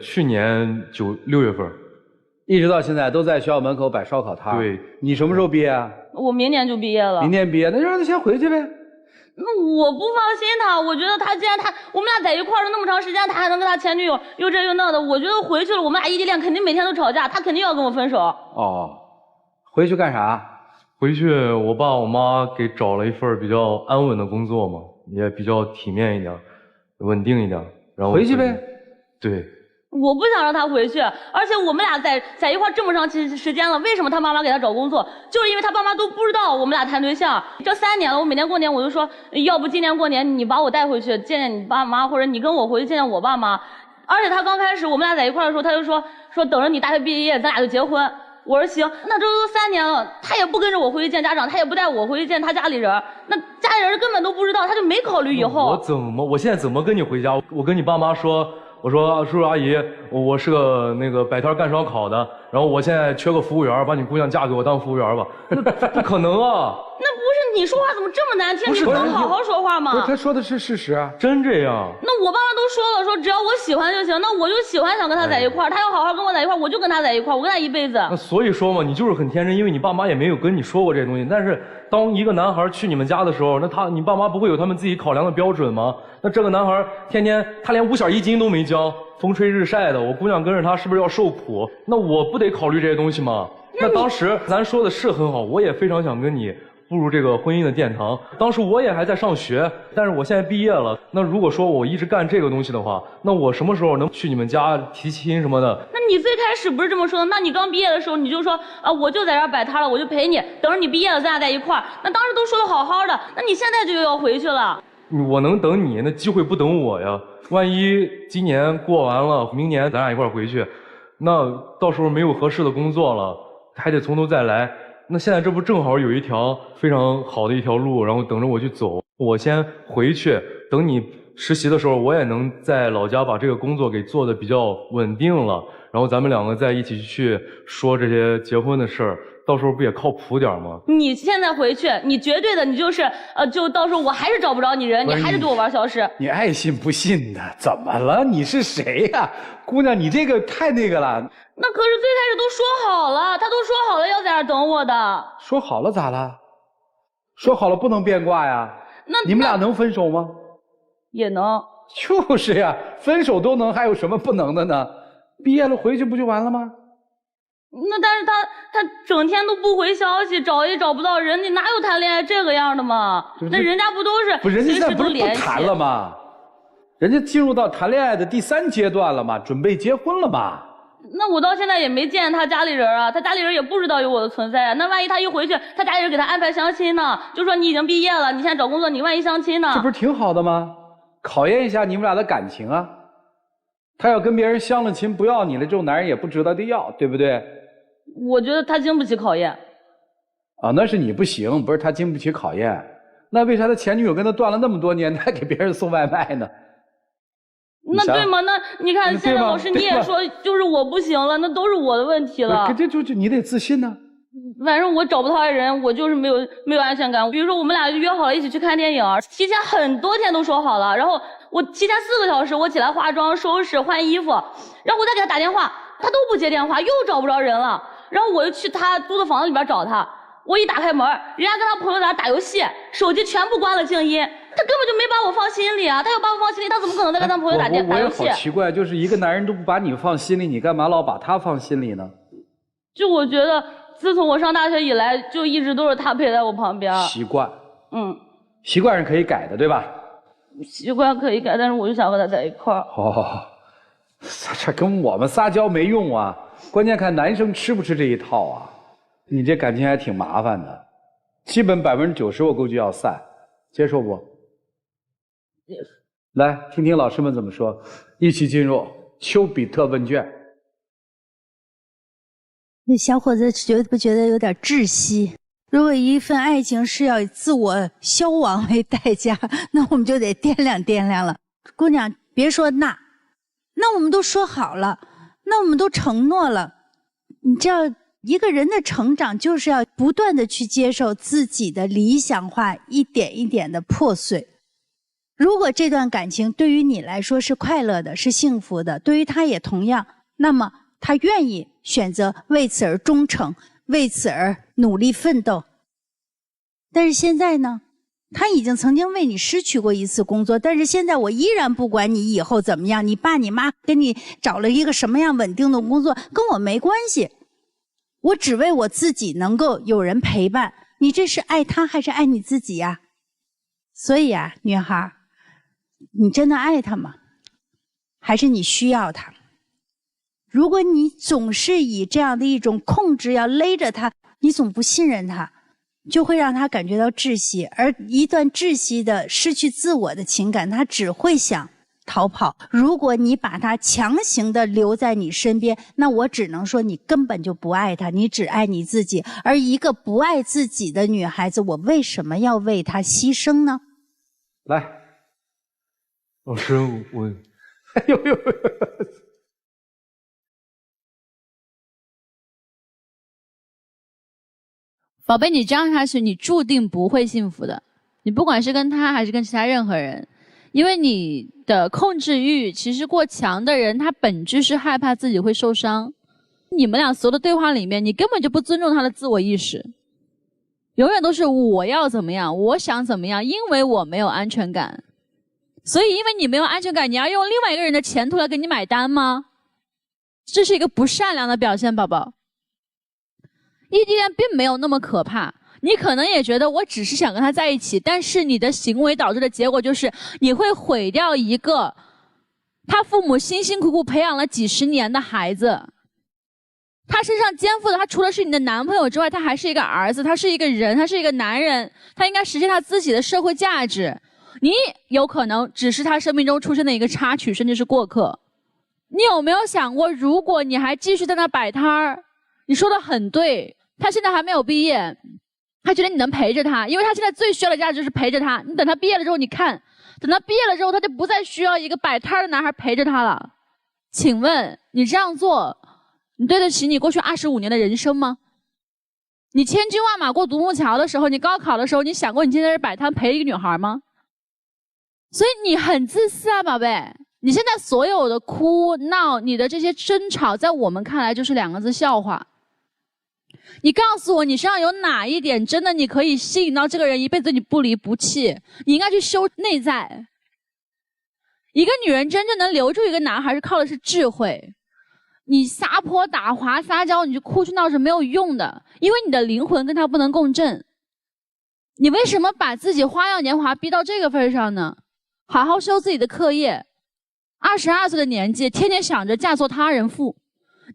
去年6月份，一直到现在都在学校门口摆烧烤摊。对，你什么时候毕业啊？我明年就毕业了。明年毕业，那就让他先回去呗。那我不放心他，我觉得他既然我们俩在一块儿了那么长时间，他还能跟他前女友又这又那的，我觉得回去了我们俩异地恋肯定每天都吵架，他肯定要跟我分手。回去干啥？回去我爸我妈给找了一份比较安稳的工作嘛，也比较体面一点，稳定一点，然后回去呗。对。我不想让他回去，而且我们俩在一块这么长时间了，为什么他妈妈给他找工作？就是因为他爸妈都不知道我们俩谈对象。这3年了，我每年过年我就说，要不今年过年你把我带回去见见你爸妈，或者你跟我回去见见我爸妈。而且他刚开始我们俩在一块的时候，他就说等着你大学毕业咱俩就结婚。我说行，那这都3年了，他也不跟着我回去见家长，他也不带我回去见他家里人，那家里人根本都不知道，他就没考虑以后。我现在怎么跟你回家？我跟你爸妈说。我说叔叔阿姨，我是个那个摆摊干烧烤的，然后我现在缺个服务员，把你姑娘嫁给我当服务员吧。那不可能啊！那不是你说话怎么这么难听？你不能好好说话吗？不是，他说的是事实啊，真这样。那我爸妈都说了，说只要我喜欢就行，那我就喜欢想跟他在一块儿，他要好好跟我在一块儿，我就跟他在一块儿，我跟他一辈子。那所以说嘛，你就是很天真，因为你爸妈也没有跟你说过这些东西。但是当一个男孩去你们家的时候，那你爸妈不会有他们自己考量的标准吗？那这个男孩天天他连5险1金都没交，风吹日晒的，我姑娘跟着他是不是要受苦？那我不得考虑这些东西吗？那当时咱说的是很好，我也非常想跟你步入这个婚姻的殿堂。当时我也还在上学，但是我现在毕业了。那如果说我一直干这个东西的话，那我什么时候能去你们家提亲什么的？那你最开始不是这么说的？那你刚毕业的时候你就说啊，我就在这儿摆摊了，我就陪你，等着你毕业了咱俩在一块儿。那当时都说的好好的，那你现在就又要回去了？我能等你，那机会不等我呀。万一今年过完了，明年咱俩一块儿回去，那到时候没有合适的工作了，还得从头再来。那现在这不正好有一条非常好的一条路，然后等着我去走。我先回去，等你实习的时候，我也能在老家把这个工作给做得比较稳定了，然后咱们2个在一起去说这些结婚的事儿，到时候不也靠谱点吗？你现在回去，你绝对的，你就是就到时候我还是找不着你人，你还是对我玩消失。你爱信不信的，怎么了？你是谁呀，姑娘？你这个太那个了。那可是最开始都说好了，他都说好了要在这儿等我的。说好了咋了？说好了不能变卦呀。那你们俩能分手吗？也能。就是呀，分手都能，还有什么不能的呢？毕业了回去不就完了吗？那但是他整天都不回消息，找也找不到人，你哪有谈恋爱这个样的嘛？那人家不都是不，人家现在不是不谈了吗？人家进入到谈恋爱的第3阶段了嘛，准备结婚了嘛。那我到现在也没见他家里人啊，他家里人也不知道有我的存在啊。那万一他一回去，他家里人给他安排相亲呢？就说你已经毕业了，你现在找工作，你万一相亲呢？这不是挺好的吗？考验一下你们俩的感情啊。他要跟别人相了亲不要你了，这种男人也不值得的要，对不对？我觉得他经不起考验。啊，那是你不行，不是他经不起考验。那为啥他前女友跟他断了那么多年，他还给别人送外卖呢？那对吗？那你看现在老师你也说，就是我不行了，那都是我的问题了。这就你得自信呢。反正我找不到爱人，我就是没有安全感。比如说我们俩约好了一起去看电影，提前很多天都说好了，然后我提前4个小时我起来化妆、收拾、换衣服，然后我再给他打电话，他都不接电话，又找不着人了。然后我又去他租的房子里边找他，我一打开门，人家跟他朋友在那打游戏，手机全部关了静音，他根本就没把我放心里啊！他要把我放心里，他怎么可能在跟他朋友打游戏？我也好奇怪，就是一个男人都不把你放心里，你干嘛老把他放心里呢？就我觉得，自从我上大学以来，就一直都是他陪在我旁边。习惯，习惯是可以改的，对吧？习惯可以改，但是我就想和他在一块儿。哦，这跟我们撒娇没用啊，关键看男生吃不吃这一套啊。你这感情还挺麻烦的，基本90%我估计要散，接受不？接受。来听听老师们怎么说，一起进入丘比特问卷。那小伙子觉不觉得有点窒息？如果一份爱情是要以自我消亡为代价，那我们就得掂量掂量了。姑娘，别说那我们都说好了，那我们都承诺了。你知道，一个人的成长就是要不断的去接受自己的理想化一点一点的破碎。如果这段感情对于你来说是快乐的，是幸福的，对于他也同样，那么他愿意选择为此而忠诚，为此而努力奋斗。但是现在呢，他已经曾经为你失去过一次工作，但是现在我依然不管你以后怎么样，你爸你妈给你找了一个什么样稳定的工作，跟我没关系。我只为我自己能够有人陪伴。你这是爱他还是爱你自己呀？所以啊，女孩，你真的爱他吗？还是你需要他？如果你总是以这样的一种控制要勒着他，你总不信任他，就会让他感觉到窒息。而一段窒息的失去自我的情感，他只会想逃跑。如果你把他强行的留在你身边，那我只能说你根本就不爱他，你只爱你自己。而一个不爱自己的女孩子，我为什么要为她牺牲呢？来，老师，我，哎呦呦，宝贝，你这样下去，你注定不会幸福的。你不管是跟他还是跟其他任何人，因为你的控制欲其实过强的人，他本质是害怕自己会受伤。你们俩所有的对话里面，你根本就不尊重他的自我意识，永远都是我要怎么样，我想怎么样，因为我没有安全感。所以因为你没有安全感，你要用另外一个人的前途来给你买单吗？这是一个不善良的表现，宝宝。异地恋并没有那么可怕，你可能也觉得我只是想跟他在一起，但是你的行为导致的结果就是你会毁掉一个他父母辛辛苦苦培养了几十年的孩子。他身上肩负的，他除了是你的男朋友之外，他还是一个儿子，他是一个人，他是一个男人，他应该实现他自己的社会价值。你有可能只是他生命中出现的一个插曲，甚至是过客。你有没有想过，如果你还继续在那摆摊儿，你说的很对，他现在还没有毕业，他觉得你能陪着他，因为他现在最需要的价值就是陪着他。你等他毕业了之后，你看，等他毕业了之后，他就不再需要一个摆摊的男孩陪着他了。请问你这样做，你对得起你过去25年的人生吗？你千军万马过独木桥的时候，你高考的时候，你想过你今天在这摆摊陪一个女孩吗？所以你很自私啊，宝贝。你现在所有的哭闹，你的这些争吵，在我们看来就是2个字：笑话。你告诉我，你身上有哪一点真的你可以吸引到这个人一辈子你不离不弃？你应该去修内在。一个女人真正能留住一个男孩，是靠的是智慧。你撒泼打滑撒娇，你去哭去闹是没有用的，因为你的灵魂跟他不能共振。你为什么把自己花样年华逼到这个份上呢？好好修自己的课业。22岁的年纪，天天想着嫁作他人妇，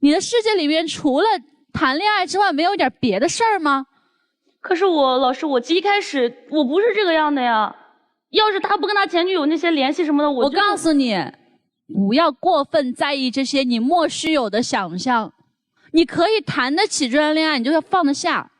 你的世界里面除了谈恋爱之外，没有一点别的事儿吗？可是老师，我一开始我不是这个样的呀。要是他不跟他前女友那些联系什么的，我告诉你，不要过分在意这些你莫须有的想象。你可以谈得起这段恋爱，你就要放得下。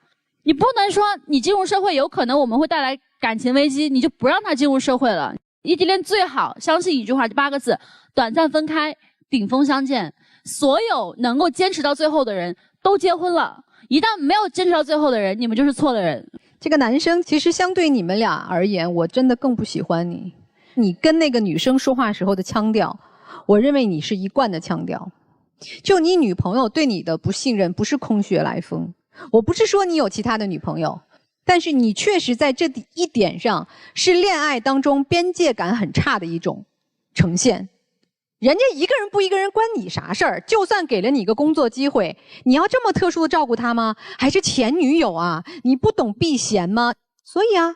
你不能说你进入社会有可能我们会带来感情危机，你就不让他进入社会了。异地恋最好相信一句话，就8个字：短暂分开，顶峰相见。所有能够坚持到最后的人都结婚了，一旦没有坚持到最后的人，你们就是错的人。这个男生其实相对你们俩而言，我真的更不喜欢你。你跟那个女生说话时候的腔调，我认为你是一贯的腔调。就你女朋友对你的不信任不是空穴来风，我不是说你有其他的女朋友，但是你确实在这一点上是恋爱当中边界感很差的一种呈现。人家一个人不一个人关你啥事儿？就算给了你一个工作机会，你要这么特殊的照顾他吗？还是前女友啊？你不懂避嫌吗？所以啊，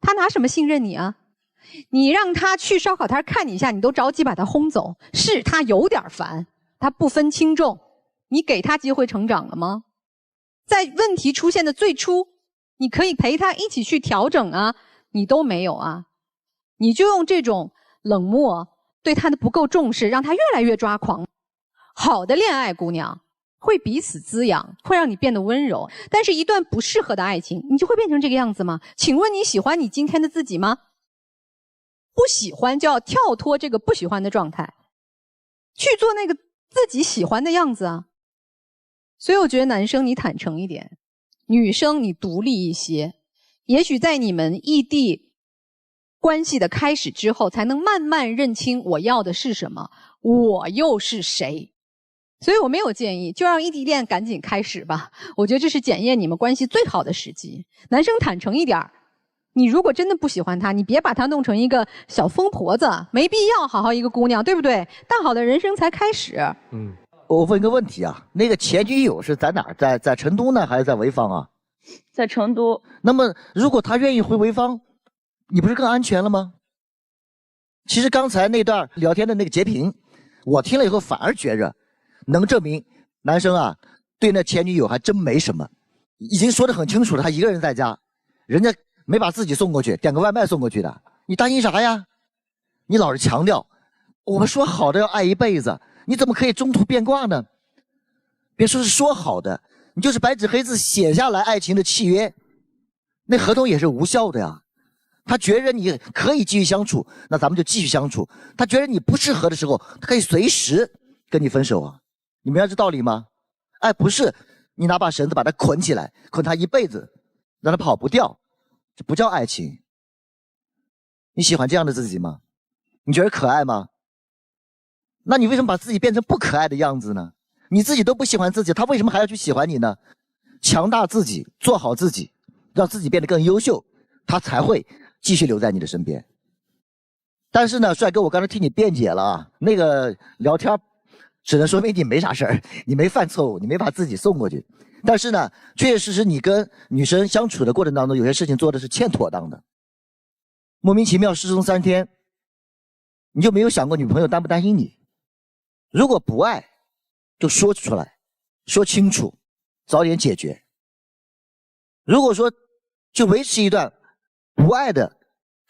他拿什么信任你啊？你让他去烧烤摊看你一下，你都着急把他轰走。是他有点烦，他不分轻重，你给他机会成长了吗？在问题出现的最初，你可以陪他一起去调整啊，你都没有啊。你就用这种冷漠对他的不够重视，让他越来越抓狂。好的恋爱姑娘会彼此滋养，会让你变得温柔。但是一段不适合的爱情，你就会变成这个样子吗？请问你喜欢你今天的自己吗？不喜欢就要跳脱这个不喜欢的状态，去做那个自己喜欢的样子啊。所以我觉得男生你坦诚一点，女生你独立一些。也许在你们异地关系的开始之后，才能慢慢认清我要的是什么，我又是谁。所以我没有建议，就让异地恋赶紧开始吧。我觉得这是检验你们关系最好的时机。男生坦诚一点，你如果真的不喜欢他，你别把他弄成一个小疯婆子，没必要。好好一个姑娘，对不对？大好的人生才开始。我问个问题啊，那个前女友是在哪儿？在成都呢，还是在潍坊啊？在成都。那么如果他愿意回潍坊，你不是更安全了吗？其实刚才那段聊天的那个截屏，我听了以后反而觉着，能证明男生啊对那前女友还真没什么，已经说得很清楚了，他一个人在家，人家没把自己送过去，点个外卖送过去的，你担心啥呀？你老是强调我们说好的要爱一辈子，你怎么可以中途变卦呢？别说是说好的，你就是白纸黑字写下来爱情的契约，那合同也是无效的呀。他觉得你可以继续相处，那咱们就继续相处；他觉得你不适合的时候，他可以随时跟你分手啊。你明白这道理吗？爱不是你拿把绳子把他捆起来，捆他一辈子，让他跑不掉，这不叫爱情。你喜欢这样的自己吗？你觉得可爱吗？那你为什么把自己变成不可爱的样子呢？你自己都不喜欢自己，他为什么还要去喜欢你呢？强大自己，做好自己，让自己变得更优秀，他才会继续留在你的身边。但是呢，帅哥，我刚才替你辩解了啊，那个聊天只能说明你没啥事儿，你没犯错误，你没把自己送过去。但是呢，确确实实你跟女生相处的过程当中，有些事情做的是欠妥当的。莫名其妙失踪3天，你就没有想过女朋友担不担心你？如果不爱，就说出来，说清楚，早点解决。如果说就维持一段不爱的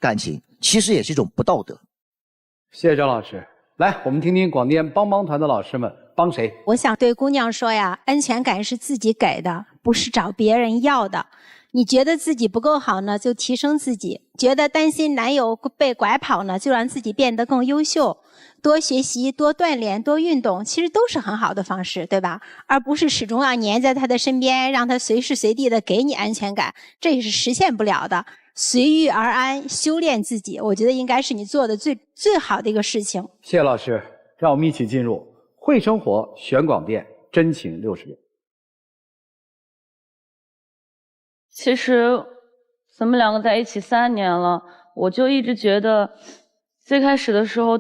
感情，其实也是一种不道德。谢谢张老师。来，我们听听广电帮帮团的老师们帮谁。我想对姑娘说呀，安全感是自己给的，不是找别人要的。你觉得自己不够好呢，就提升自己；觉得担心男友被拐跑呢，就让自己变得更优秀。多学习、多锻炼、多运动，其实都是很好的方式，对吧？而不是始终要黏在他的身边，让他随时随地的给你安全感，这也是实现不了的。随遇而安，修炼自己，我觉得应该是你做的最好的一个事情。谢谢老师，让我们一起进入会生活选广电真情60秒。其实咱们两个在一起3年了，我就一直觉得最开始的时候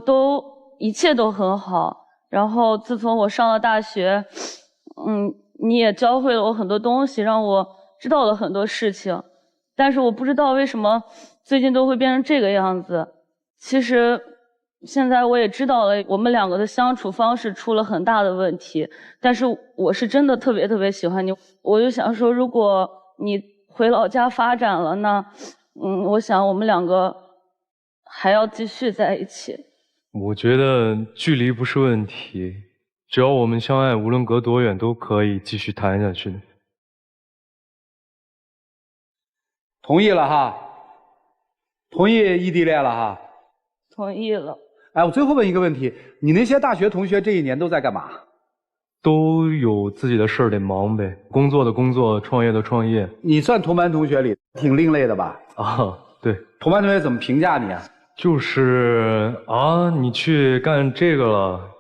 一切都很好，然后自从我上了大学，你也教会了我很多东西，让我知道了很多事情。但是我不知道为什么最近都会变成这个样子。其实现在我也知道了，我们两个的相处方式出了很大的问题。但是我是真的特别特别喜欢你，我就想说，如果你回老家发展了呢，我想我们两个还要继续在一起。我觉得距离不是问题，只要我们相爱，无论隔多远都可以继续谈下去的。同意了哈，同意异地恋了哈。同意了。哎，我最后问一个问题，你那些大学同学这一年都在干嘛？都有自己的事儿得忙呗，工作的工作，创业的创业。你算同班同学里挺另类的吧？啊，对。同班同学怎么评价你啊？就是啊，你去干这个了，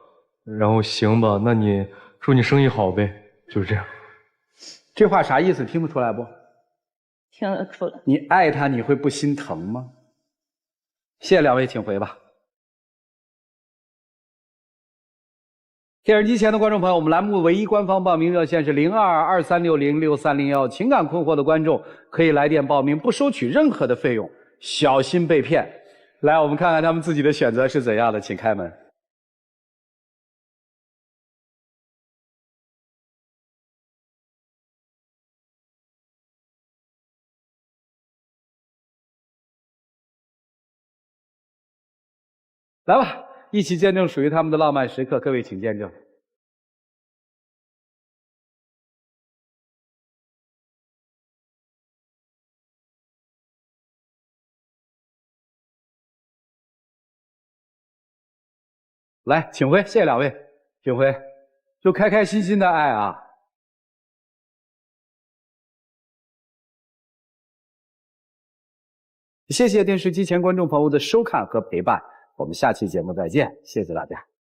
然后行吧，那你祝你生意好呗，就是这样。这话啥意思？听不出来不？听得出来。你爱他，你会不心疼吗？谢谢两位，请回吧。电视机前的观众朋友，我们栏目唯一官方报名热线是0223606301，情感困惑的观众可以来电报名，不收取任何的费用，小心被骗。来，我们看看他们自己的选择是怎样的，请开门。来吧，一起见证属于他们的浪漫时刻，各位请见证。来，请回，谢谢两位，请回，就开开心心的爱啊。谢谢电视机前观众朋友的收看和陪伴，我们下期节目再见，谢谢大家。